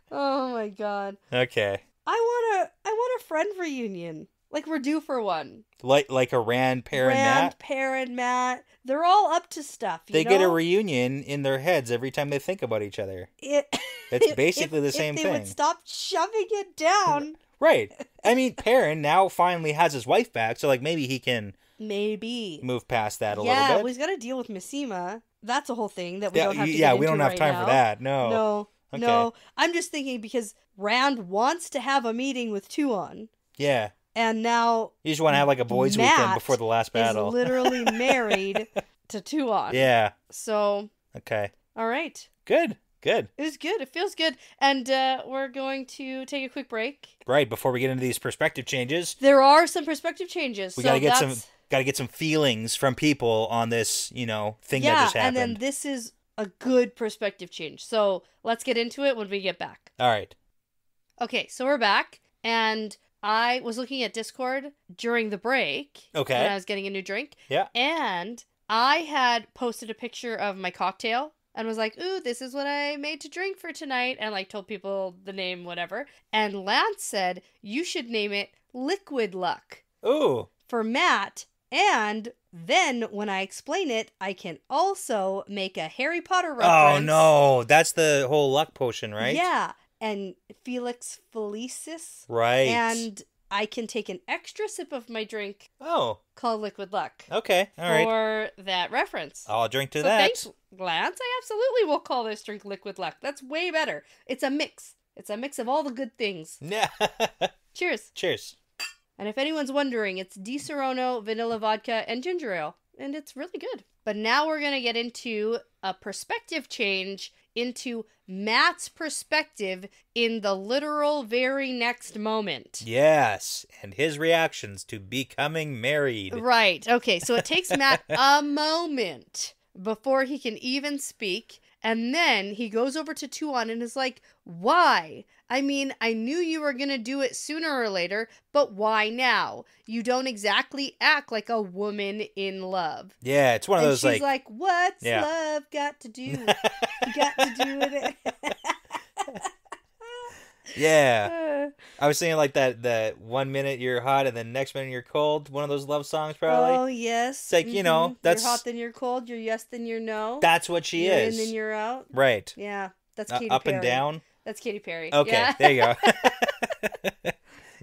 Oh my god. Okay. I want a friend reunion. Like, we're due for one. Like a Rand, Perrin, Matt. They're all up to stuff, They get a reunion in their heads every time they think about each other. It's basically the same thing. If they would stop shoving it down. Right. I mean, Perrin now finally has his wife back, so, like, maybe he can... move past that a little bit. Yeah, he's got to deal with Missima. That's a whole thing that we don't have to get into. Yeah, we don't have time for that. No. Okay. No. I'm just thinking because Rand wants to have a meeting with Tuon. Yeah. And now... You just want to have, like, a boys' weekend before the last battle. Is literally married to Tuon. Yeah. So... Okay. All right. Good. It was good. It feels good. And we're going to take a quick break. Right, before we get into these perspective changes. There are some perspective changes. We gotta get some feelings from people on this, thing that just happened. Yeah, and then this is a good perspective change. So let's get into it when we get back. All right. Okay, so we're back, and I was looking at Discord during the break. Okay. When I was getting a new drink. Yeah. And I had posted a picture of my cocktail and was like, ooh, this is what I made to drink for tonight. And, like, told people the name, whatever. And Lance said, you should name it Liquid Luck. Ooh. For Matt. And then when I explain it, I can also make a Harry Potter reference. Oh, no. That's the whole luck potion, right? Yeah. And Felix Felicis. Right. And I can take an extra sip of my drink. Oh. Called Liquid Luck. Okay. All right. For that reference. I'll drink to that. Thanks, Lance. I absolutely will call this drink Liquid Luck. That's way better. It's a mix. It's a mix of all the good things. Yeah. Cheers. Cheers. And if anyone's wondering, it's Di Serono, vanilla vodka, and ginger ale. And it's really good. But now we're going to get into a perspective change into Matt's perspective in the literal very next moment. Yes, and his reactions to becoming married. Right. Okay, so it takes Matt a moment before he can even speak. And then he goes over to Tuon and is like, why? I mean, I knew you were going to do it sooner or later, but why now? You don't exactly act like a woman in love. Yeah, it's one of those she's like, what's love got to do? Got to do with it. Yeah. I was saying like that 1 minute you're hot and then next minute you're cold. One of those love songs probably. Oh, yes. It's like, you know, that's... You're hot, then you're cold. You're yes, then you're no. That's what she you're is. in, then you're out. Right. Yeah. That's Katy Up Perry. and down. That's Katy Perry. Okay, yeah. There you go.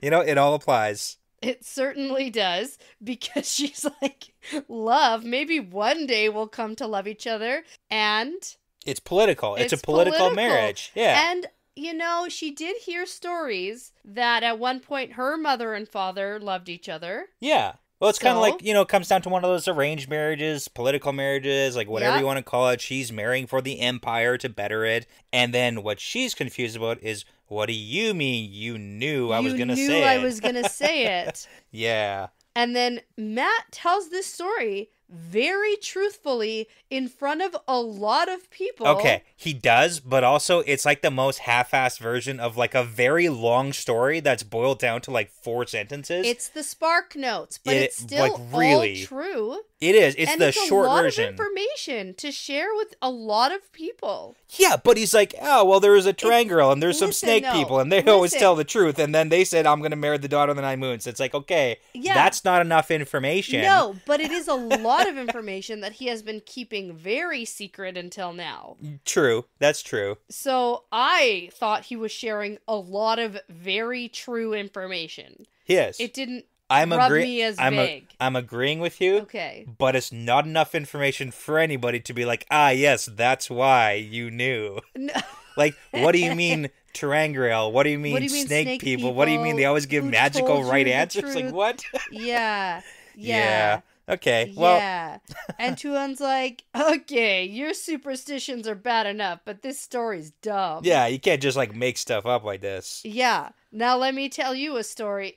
You know, it all applies. It certainly does, because she's like, love, maybe one day we'll come to love each other, and... It's political. It's a political marriage. Yeah. And, you know, she did hear stories that at one point her mother and father loved each other. Yeah. Well, it's kind of like, you know, it comes down to one of those arranged marriages, political marriages, like whatever you want to call it. She's marrying for the empire to better it. And then what she's confused about is, what do you mean you knew I was going to say it? You knew I was going to say it. Yeah. And then Matt tells this story very truthfully in front of a lot of people. Okay, he does, but also it's like the most half-assed version of like a very long story that's boiled down to like 4 sentences. It's the Spark Notes, but it's still like, really, all true. It is. It's and the it's short version. It's a lot of information to share with a lot of people. Yeah, but he's like, oh, well, there was a Terangirl, and there's some snake people, and they always tell the truth, and then they said, I'm going to marry the daughter of the Nine Moons. It's like, okay, that's not enough information. No, but it is a lot of information that he has been keeping very secret until now. True. That's true. So I thought he was sharing a lot of very true information. Yes. It didn't rub me as vague. I'm agreeing with you. Okay. But it's not enough information for anybody to be like, ah, yes, that's why you knew. No. Like, what do you mean Terangirl? What do you mean, snake people? What do you mean they always give magical right answers? Like, what? Yeah. Yeah. Okay, well... Yeah. And Tuon's like, okay, your superstitions are bad enough, but this story's dumb. Yeah, you can't just, like, make stuff up like this. Yeah. Now let me tell you a story.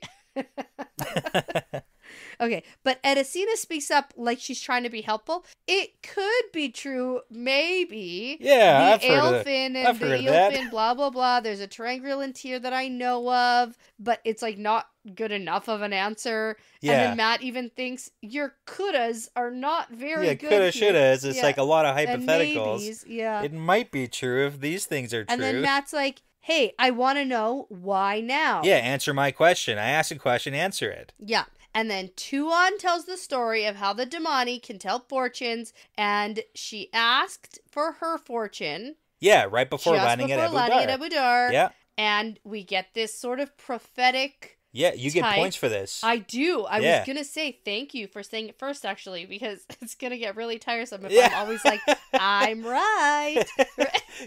Okay, but Edicina speaks up like she's trying to be helpful. It could be true, maybe. Yeah, I've heard of that. Blah, blah, blah. There's a Terangirl in Tyr that I know of, but it's like not good enough of an answer. Yeah. And then Matt even thinks your couldas are not very good. Yeah, coulda, shouldas. It's like a lot of hypotheticals. Maybes, yeah. It might be true if these things are true. And then Matt's like, hey, I want to know why now. Yeah, answer my question. I asked a question, answer it. Yeah. And then Tuon tells the story of how the Damani can tell fortunes, and she asked for her fortune. Yeah, right before landing at Abu Dar. Yeah. And we get this sort of prophetic... Yeah, you get points for this. I do. I was going to say thank you for saying it first, actually, because it's going to get really tiresome if I'm always like, I'm right.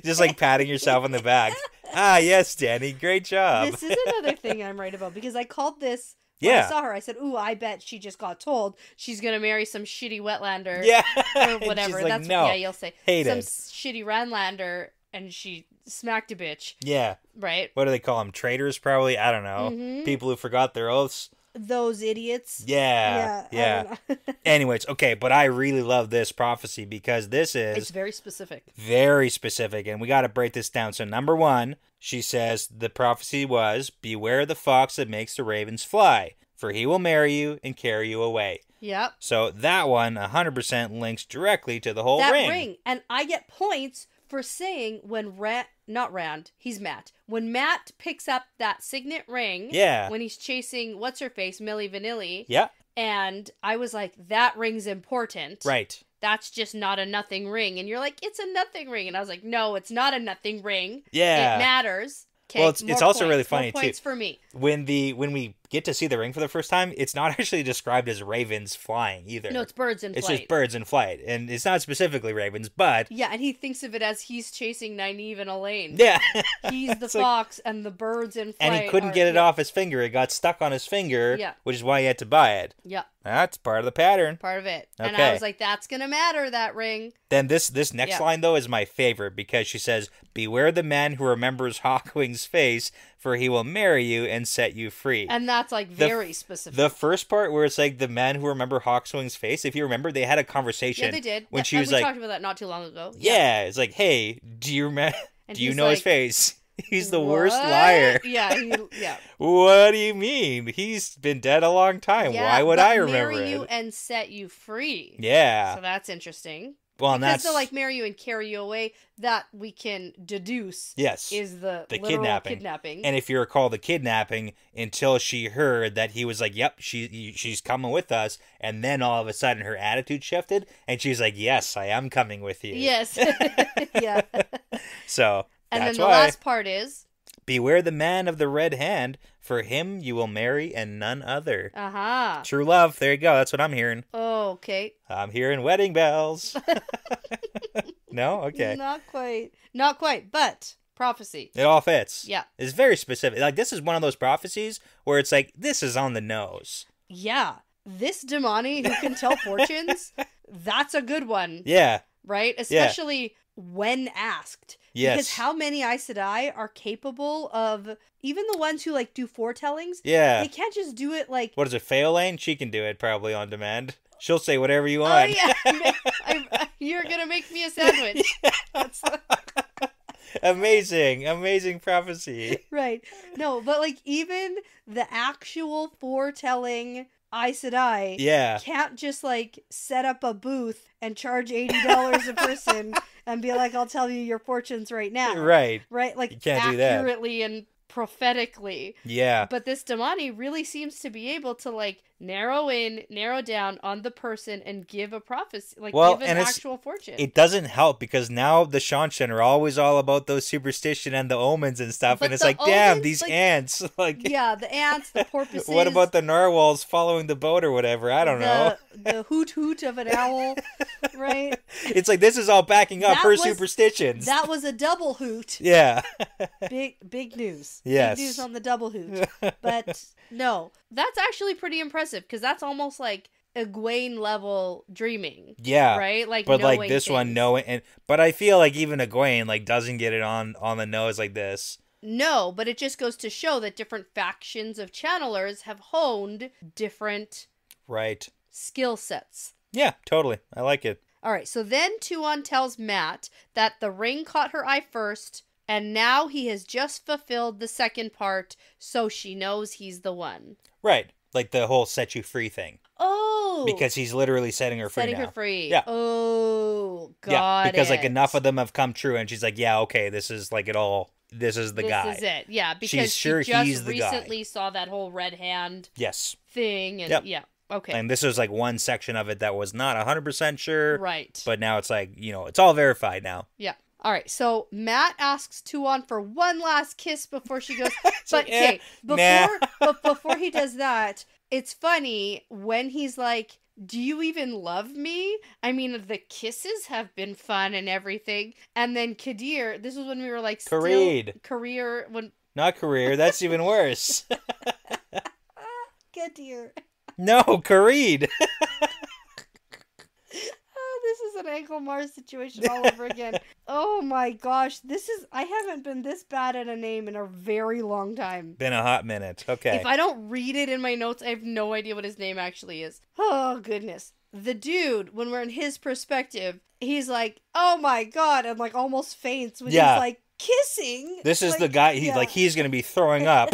Just like patting yourself on the back. Ah, yes, Danny, great job. This is another thing I'm right about, because I called this... When I saw her, I said, ooh, I bet she just got told she's going to marry some shitty wetlander. Yeah. Or whatever. She's like, that's no, what you'll say. Some shitty Ranlander, and she smacked a bitch. Yeah. Right? What do they call them? Traitors, probably? I don't know. Mm-hmm. People who forgot their oaths. Those idiots. Yeah. Anyways, okay, but I really love this prophecy because this is... It's very specific. Very specific, and we got to break this down. So number 1, she says the prophecy was, beware the fox that makes the ravens fly, for he will marry you and carry you away. Yep. So that one 100% links directly to the whole ring. That ring. And I get points for saying when he's Matt. When Matt picks up that signet ring, when he's chasing what's-her-face, Milli Vanilli, and I was like, that ring's important. Right. That's just not a nothing ring. And you're like, it's a nothing ring. And I was like, no, it's not a nothing ring. Yeah. It matters. Okay, well, it's also really funny, points too. For me. When we get to see the ring for the first time, it's not actually described as ravens flying either. No, it's birds in flight. It's just birds in flight. And it's not specifically ravens, but... Yeah, and he thinks of it as he's chasing Nynaeve and Elaine. Yeah. He's the fox and the birds in flight. And he couldn't get it off his finger. It got stuck on his finger, which is why he had to buy it. Yeah. That's part of the pattern. Part of it. Okay. And I was like, that's going to matter, that ring. Then this next line, though, is my favorite because she says, beware the man who remembers Hawkwing's face, for he will marry you and set you free. And that's that's like very specific. The first part where it's like the men who remember Hawkswing's face, if you remember, they had a conversation. Yeah, they did. When she was like, we talked about that not too long ago. Yeah, it's like, hey, do you remember? Do you know his face? He's the worst What? liar. Yeah. What do you mean? He's been dead a long time. Yeah, Why would I remember marry you it? and set you free. Yeah. So that's interesting. Well, because that's they'll like marry you and carry you away. That we can deduce. Yes. Is the kidnapping. And if you recall the kidnapping, until she heard that he was like, "Yep, she's coming with us," and then all of a sudden her attitude shifted, and she's like, "Yes, I am coming with you." Yes. Yeah. So. And That's then the last part is... Beware the man of the red hand, for him you will marry and none other. Aha. True love. There you go. That's what I'm hearing. Oh, okay. I'm hearing wedding bells. No? Okay. Not quite, but prophecy. It all fits. Yeah. It's very specific. Like, this is one of those prophecies where it's like, this is on the nose. Yeah. This Damani who can tell fortunes, that's a good one. Yeah. Right? Especially when asked. Yes. Because how many Aes Sedai are capable of, even the ones who like do foretellings, yeah, they can't just do it like... What is it, Faolane? She can do it probably on demand. She'll say whatever you want. Oh, yeah. You're going to make me a sandwich. That's... Amazing prophecy. Right. No, but like even the actual foretelling Aes Sedai can't just like set up a booth and charge $80 a person and be like, I'll tell you your fortunes right now. Right. Right? Like you can't accurately do that. And prophetically. Yeah. But this Damani really seems to be able to like narrow down on the person and give a prophecy, like give an actual fortune. It doesn't help because now the Seanchan are always all about those superstition and the omens and stuff, but and it's like, damn, these like, ants. Like, yeah, the ants, the porpoises. What about the narwhals following the boat or whatever? I don't know. The hoot of an owl, right? It's like this is all backing up her superstitions. That was a double hoot. Yeah. Big news. Yes. Big news on the double hoot. But no, that's actually pretty impressive because that's almost like Egwene level dreaming. Yeah. Right? Like, but like this one, knowing, but I feel like even Egwene like doesn't get it on the nose like this. No, but it just goes to show that different factions of channelers have honed different skill sets. Yeah, totally. I like it. All right, so then Tuon tells Mat that the ring caught her eye first, and now he has just fulfilled the second part, so she knows he's the one. Right, like the whole set you free thing. Oh! Because he's literally setting her free now. Setting her free. Yeah. Oh, because like enough of them have come true, and she's like, yeah, okay, this is like it all... This is the guy. This is it. Yeah, because she's sure she just he's the recently guy. saw that whole red hand thing. And yep. Okay. And this was like one section of it that was not 100% sure. Right. But now it's like, it's all verified now. Yeah. All right. So Mat asks Tuon for one last kiss before she goes. But okay, before he does that, it's funny when he's like, do you even love me? I mean, the kisses have been fun and everything. And then Kadir, this was when we were like, career. Not career. That's even worse. Kadir. No, Kareed. This is an Ankle Mars situation all over again. Oh my gosh. I haven't been this bad at a name in a very long time. Been a hot minute. Okay. If I don't read it in my notes, I have no idea what his name actually is. Oh, goodness. The dude, when we're in his perspective, he's like, oh my God, and like almost faints when he's like, kissing. This is the guy, he's going to be throwing up.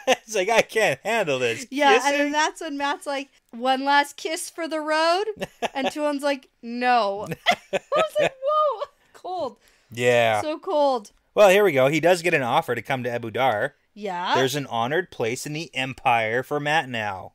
It's like, I can't handle this. Yeah, kissing? And then that's when Matt's like, one last kiss for the road? And Tuon's like, no. I was like, whoa, cold. Yeah. So cold. Well, here we go. He does get an offer to come to Ebu Dar. Yeah. There's an honored place in the Empire for Mat now.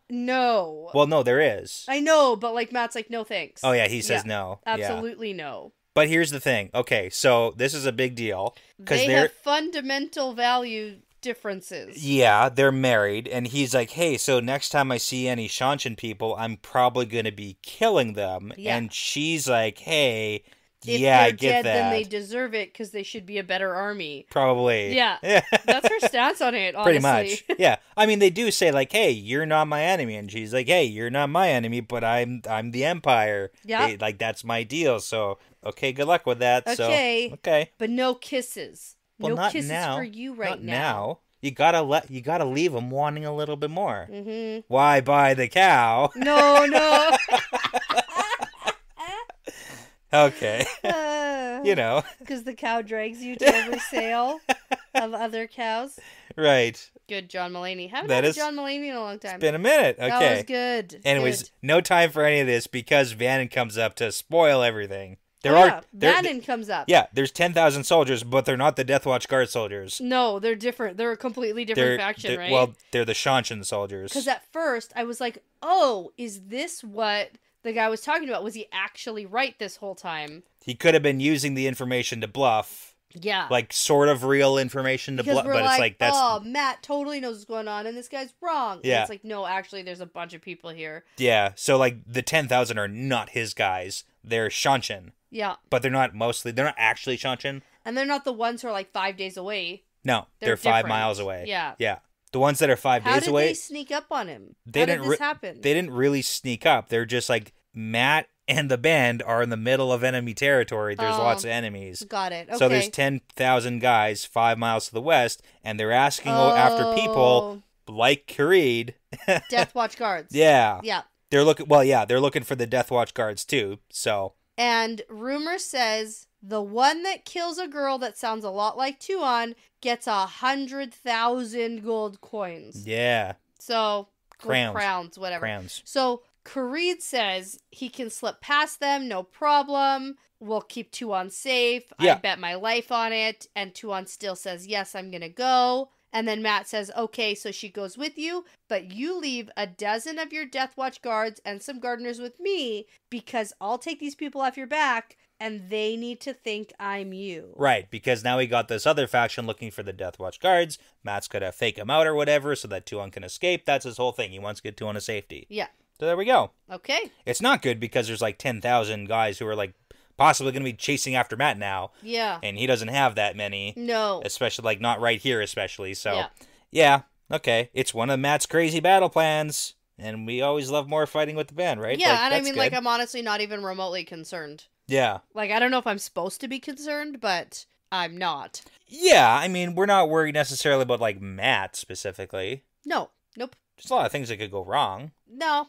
No. Well, no, there is. I know, but like Matt's like, no thanks. Oh, yeah, he says no. Absolutely no. But here's the thing. Okay, so this is a big deal. They have fundamental value differences. Yeah, they're married, and he's like, hey, so next time I see any Seanchan people, I'm probably going to be killing them. Yeah. And she's like, hey... If I they're get dead, that. then they deserve it because they should be a better army. Probably. Yeah. That's her stance on it, honestly. Pretty much. Yeah. I mean, they do say, like, hey, you're not my enemy. And she's like, hey, you're not my enemy, but I'm the Empire. Yeah. Like, that's my deal. So, okay, good luck with that. Okay. Okay. But no kisses. Well, no kisses for you right now. you gotta leave them wanting a little bit more. Mm-hmm. Why buy the cow? No. Okay. Because the cow drags you to every sale of other cows. Right. Good John Mulaney. Haven't had John Mulaney in a long time. It's been a minute. Okay. That was good. Anyways, no time for any of this because Bannon comes up to spoil everything. Bannon comes up. Yeah, there's 10,000 soldiers, but they're not the Death Watch Guard soldiers. No, they're different. They're a completely different faction, right? Well, they're the Shanshan soldiers. Because at first, I was like, oh, is this what the guy was talking about? Was he actually right this whole time? He could have been using the information to bluff. Yeah. Like, sort of real information to bluff, but it's like, that's... oh, Matt totally knows what's going on, and this guy's wrong. Yeah. And it's like, no, actually, there's a bunch of people here. Yeah, so, like, the 10,000 are not his guys. They're Shanshan. Yeah. But they're not actually Shanshan. And they're not the ones who are, like, 5 days away. No, they're 5 miles away. Yeah. Yeah. The ones that are 5 days away... How did they sneak up on him? How did this happen? They didn't really sneak up. They're just, like, Matt and the band are in the middle of enemy territory. There's lots of enemies. Got it. Okay. So there's 10,000 guys 5 miles to the west, and they're asking after people like KoD. Death Watch guards. Yeah. Yeah. They're looking for the Death Watch guards too. So. And rumor says the one that kills a girl that sounds a lot like Tuon gets 100,000 gold coins. Yeah. So crowns, whatever. Crowns. So KoD says he can slip past them, no problem. We'll keep Tuon safe. Yeah. I bet my life on it. And Tuon still says, yes, I'm going to go. And then Matt says, okay, so she goes with you, but you leave a dozen of your Death Watch guards and some gardeners with me because I'll take these people off your back and they need to think I'm you. Right, because now we got this other faction looking for the Death Watch guards. Matt's going to fake him out or whatever so that Tuon can escape. That's his whole thing. He wants to get Tuon to safety. Yeah. So there we go. Okay. It's not good because there's like 10,000 guys who are like possibly going to be chasing after Matt now. Yeah. And he doesn't have that many. No. Especially like not right here especially. So yeah. Okay. It's one of Matt's crazy battle plans. And we always love more fighting with the band, right? Yeah, and I mean, like, I'm honestly not even remotely concerned. Yeah. Like, I don't know if I'm supposed to be concerned, but I'm not. Yeah, I mean, we're not worried necessarily about, like, Matt specifically. No. Nope. There's a lot of things that could go wrong. No.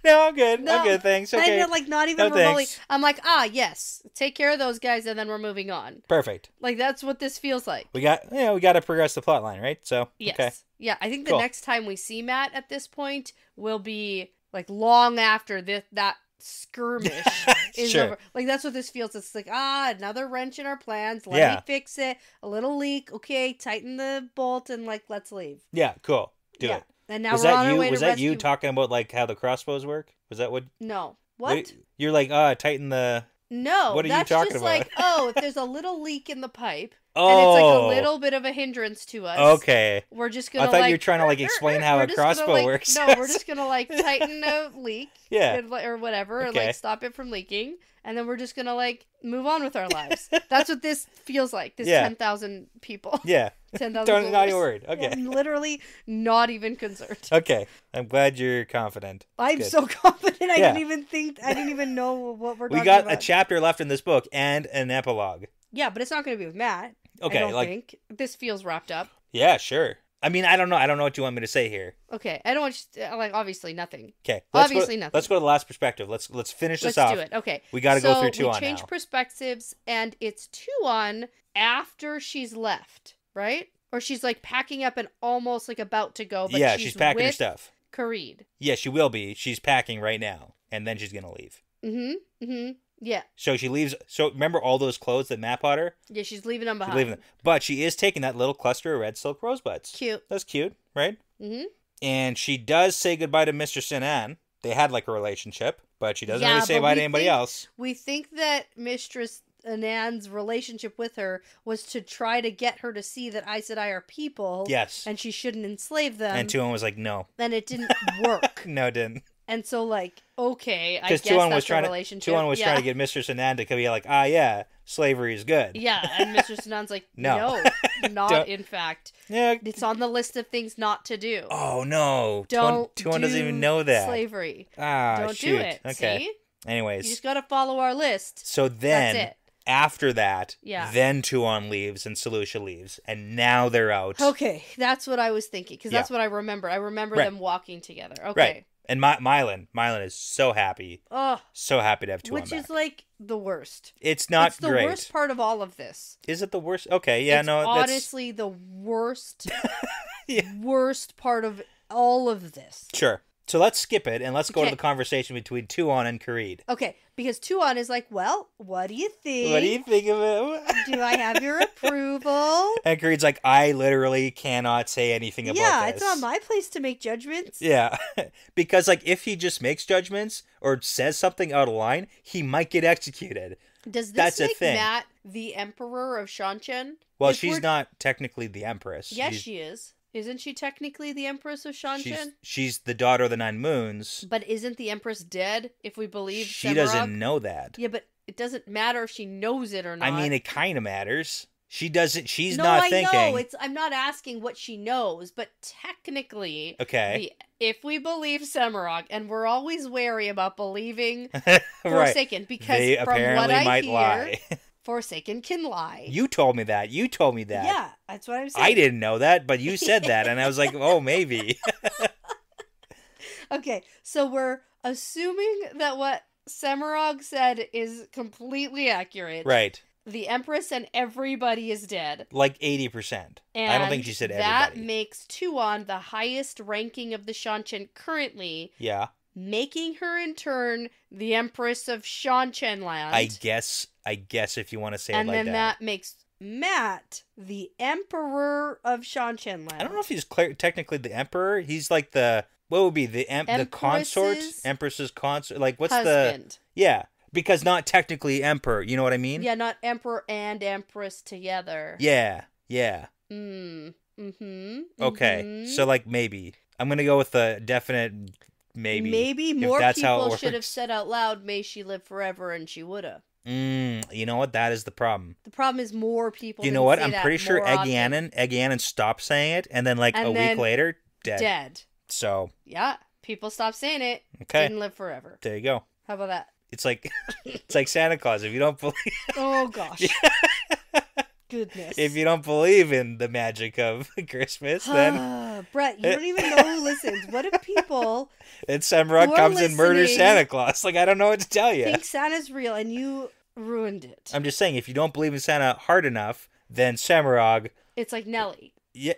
No, I'm good. No. I'm good, thanks. Okay. I'm like, not even remotely. Thanks. I'm like, yes, take care of those guys, and then we're moving on. Perfect. Like, that's what this feels like. We got to progress the plot line, right? So, yes. Okay. Yeah, I think the next time we see Matt at this point will be, like, long after that skirmish is sure. over. Like, that's what this feels. It's like, another wrench in our plans. Let me fix it. A little leak. Okay, tighten the bolt, and, like, let's leave. Yeah, cool. Do it. And now we're on our way to rescue. Was that you talking about, like, how the crossbows work? Was that what? No. What? You're like, tighten the... No. What are you talking about? That's just like, if there's a little leak in the pipe, and it's like a little bit of a hindrance to us. Okay. We're just going to, I thought you were trying to, like, explain how a crossbow works. No, we're just going to, like, tighten a leak. Yeah. Or whatever, and, like, stop it from leaking. And then we're just going to, like, move on with our lives. That's what this feels like. This 10,000 people. Yeah. 10,000 not your word. Okay. I'm literally not even concerned. Okay. I'm glad you're confident. I'm so confident. I didn't even know what we're talking about. We got a chapter left in this book and an epilogue. Yeah, but it's not going to be with Matt. Okay. I don't think. This feels wrapped up. Yeah, sure. I mean, I don't know. I don't know what you want me to say here. Okay. I don't want you to, like, obviously nothing. Okay. Nothing. Let's go to the last perspective. Let's finish this off. Let's do it. Okay. We got to go through Tuon now. So we change perspectives, and it's Tuon after she's left, right? Or she's, like, packing up and almost, like, about to go, but she's packing her stuff. KoD. Yeah, she will be. She's packing right now, and then she's going to leave. Yeah. So she leaves. So remember all those clothes that Matt bought her? Yeah, she's leaving them behind. But she is taking that little cluster of red silk rosebuds. Cute. That's cute, right? Mm-hmm. And she does say goodbye to Mr. Sinan. They had, like, a relationship, but she doesn't really say bye to anybody else. We think that Mistress Anand's relationship with her was to try to get her to see that Aes Sedai are people. Yes. And she shouldn't enslave them. And Tuon was like, no. And it didn't work. No, it didn't. And so, like, okay, I guess that's a relationship. Tuon was trying to get Mr. Sinan to be like, slavery is good. Yeah, and Mr. Sinan's like, no, not in fact. Yeah. It's on the list of things not to do. Oh, no. Tuon doesn't even know that. Slavery. Don't do it. Okay. See? Anyways. You just got to follow our list. So then, that's it. After that, yeah. then Tuon leaves and Selucia leaves, and now they're out. Okay, that's what I was thinking, because that's what I remember. I remember them walking together. Okay. Right. And Mylan is so happy. Oh, so happy to have Tuon which back. is like the worst. It's not It's the great. worst part of all of this. Is it the worst? Okay, yeah, it's no. honestly the worst, yeah. worst part of all of this. Sure. So let's skip it and let's go to the conversation between Tuon and KoD. Okay, because Tuon is like, well, what do you think? What do you think of it? Do I have your approval? And KoD's like, I literally cannot say anything about this. Yeah, it's not my place to make judgments. Yeah, because like if he just makes judgments or says something out of line, he might get executed. Does this make Matt the Emperor of Seanchan? Well, she's not technically the Empress. Yes, she is. Isn't she technically the Empress of Seanchan? She's the daughter of the Nine Moons. But isn't the Empress dead, if we believe She Semirog? doesn't know that. Yeah, but it doesn't matter if she knows it or not. I mean, it kind of matters. She doesn't. She's not thinking. No, I know. I'm not asking what she knows, but technically, if we believe Semirog, and we're always wary about believing Forsaken, because they from apparently what I might hear, lie. Forsaken can lie. You told me that. Yeah, that's what I'm saying. I didn't know that, but you said that, and I was like, oh, maybe. Okay, so we're assuming that what Semirog said is completely accurate. Right. The Empress and everybody is dead. Like 80%. And I don't think she said everybody. That makes Tuon the highest ranking of the Seanchan currently. Yeah. Making her in turn the Empress of Seanchanland. I guess if you want to say it like that. And then that makes Matt the Emperor of Seanchanland. I don't know if he's technically the Emperor. He's like the, what would be the consort? Empress's consort? Like what's husband. Yeah. Because not technically Emperor. You know what I mean? Yeah, not Emperor and Empress together. Yeah. Okay. So like maybe. I'm going to go with a definite maybe. Maybe more people should have said out loud, may she live forever, and she woulda. You know what? That is the problem. The problem is more people. You know what? I'm pretty sure Egg stopped saying it, and then like a week later, dead. So. Yeah. People stopped saying it. Okay. Didn't live forever. There you go. How about that? It's like Santa Claus. If you don't believe. Oh gosh. Goodness. If you don't believe in the magic of Christmas, then Brett, you don't even know who listens. What if people and Semirog comes and murders Santa Claus? Like I don't know what to tell you. Think Santa's real and you ruined it. I'm just saying, if you don't believe in Santa hard enough, then Semirog. It's like Nellie. Yeah.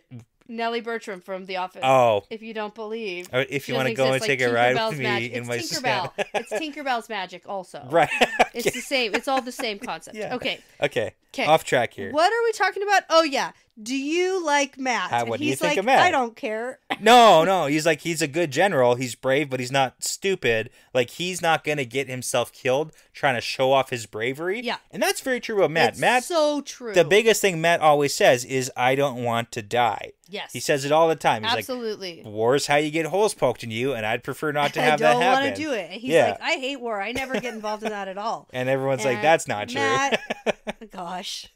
Nellie Bertram from The Office. Oh. If you don't believe. Or if you want to go and take a ride with me in my Tinkerbell. It's Tinkerbell's magic also. Right. Okay. It's the same. It's all the same concept. Yeah. Okay. Off track here. What are we talking about? Oh, yeah. Do you like Matt? What do you think of Matt? I don't care. No. He's like, he's a good general. He's brave, but he's not stupid. Like, he's not going to get himself killed trying to show off his bravery. Yeah. And that's very true about Matt. It's so true. The biggest thing Matt always says is, I don't want to die. Yes. He says it all the time. He's Absolutely. Like, war is how you get holes poked in you, and I'd prefer not to have that happen. I don't want to do it. And he's like, I hate war. I never get involved in that at all. And everyone's like, that's not true. Matt, gosh.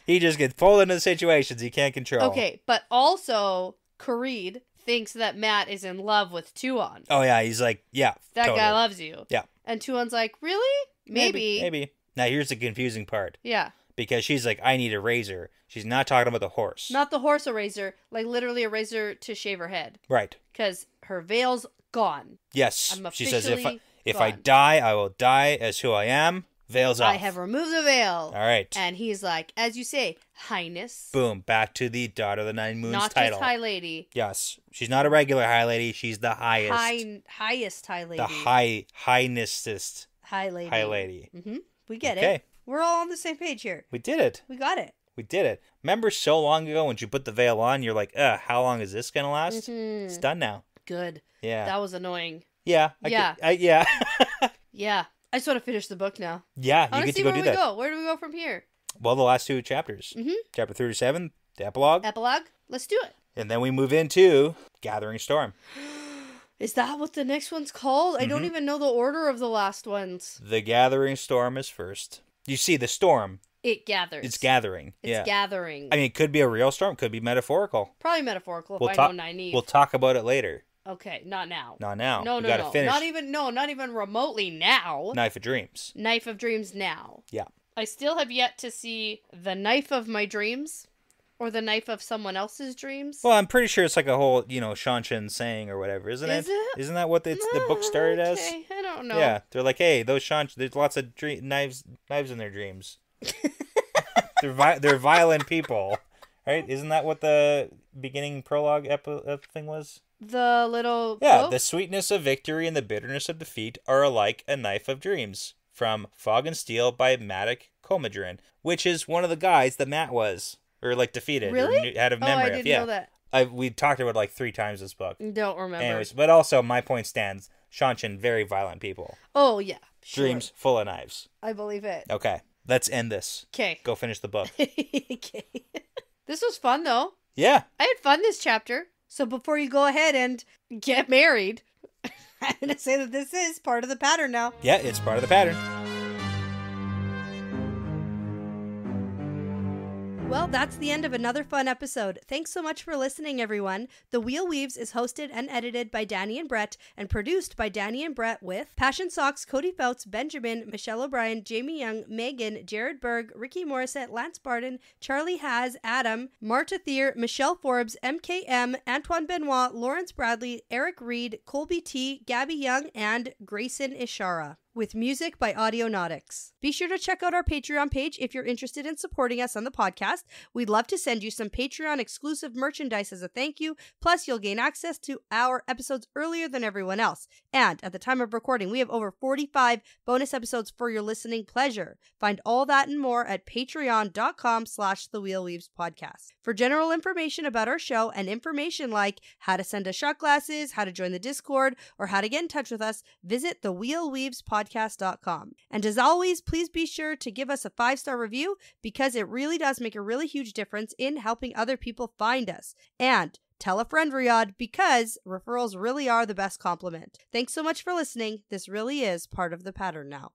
He just gets pulled into situations he can't control. Okay, but also, KoD thinks that Matt is in love with Tuon. Oh, yeah. He's like, yeah, that guy loves you. Yeah. And Tuon's like, really? Maybe. Now, here's the confusing part. Yeah. Because she's like, I need a razor. She's not talking about the horse. Not the horse, a razor. Like, literally a razor to shave her head. Right. Because her veil's gone. Yes. She says, if I die, I will die as who I am. Veil's off. I have removed the veil. All right. And he's like, as you say, Highness. Boom. Back to the Daughter of the Nine Moons not title. Not just High Lady. Yes. She's not a regular High Lady. She's the highest. Highest High Lady. The highnessest. High Lady. High Lady. Mm-hmm. We get it. We're all on the same page here. We did it. We got it. We did it. Remember so long ago when you put the veil on, you're like, how long is this going to last? Mm-hmm. It's done now. Good. Yeah. That was annoying. Yeah. Yeah. Yeah. I just want to finish the book now. Yeah, you get to go do that. Where do we go from here? Well, the last two chapters. Mm-hmm. Chapter 37, the epilogue. Let's do it. And then we move into Gathering Storm. Is that what the next one's called? Mm-hmm. I don't even know the order of the last ones. The Gathering Storm is first. You see, the storm. It gathers. It's gathering. It's gathering. I mean, it could be a real storm. It could be metaphorical. Probably metaphorical if I know Nynaeve. We'll talk about it later. Okay, not now. Not now. No. Finish. Not even remotely now. Knife of Dreams. Knife of Dreams now. Yeah. I still have yet to see the knife of my dreams or the knife of someone else's dreams. Well, I'm pretty sure it's like a whole, Shanshan saying or whatever, isn't it? Isn't that what the book started as? I don't know. Yeah, they're like, hey, those there's lots of knives in their dreams. They're violent people, right? Isn't that what the beginning prologue thing was? The little quote? The sweetness of victory and the bitterness of defeat are alike a knife of dreams. From Fog and Steel by Matic Comadrin, which is one of the guys that Matt was, or like defeated. Really? Or had a memory I didn't know that. We talked about it like 3 times this book. Don't remember. Anyways, but also my point stands. Shanshan, very violent people. Oh, yeah. Sure. Dreams full of knives. I believe it. Okay, let's end this. Okay. Go finish the book. Okay. This was fun, though. Yeah. I had fun this chapter. So before you go ahead and get married, I'm going to say that this is part of the pattern now. Yeah, it's part of the pattern. Well, that's the end of another fun episode. Thanks so much for listening, everyone. The Wheel Weaves is hosted and edited by Dani and Brett and produced by Dani and Brett with Passion Socks, Cody Fouts, Benjamin, Michelle O'Brien, Jamie Young, Megan, Jared Berg, Ricky Morissette, Lance Barden, Charlie Haz, Adam, Marta Thier, Michelle Forbes, MKM, Antoine Benoit, Lawrence Bradley, Eric Reed, Colby T, Gabby Young, and Grayson Ishara. With music by Audionautics. Be sure to check out our Patreon page if you're interested in supporting us on the podcast. We'd love to send you some Patreon exclusive merchandise as a thank you. Plus, you'll gain access to our episodes earlier than everyone else. And at the time of recording, we have over 45 bonus episodes for your listening pleasure. Find all that and more at patreon.com/thewheelweavespodcast. For general information about our show and information like how to send us shot glasses, how to join the Discord, or how to get in touch with us, visit thewheelweavespodcast.com. And as always, please be sure to give us a 5-star review because it really does make a really huge difference in helping other people find us. And tell a friend, Riyadh, because referrals really are the best compliment. Thanks so much for listening. This really is part of the pattern now.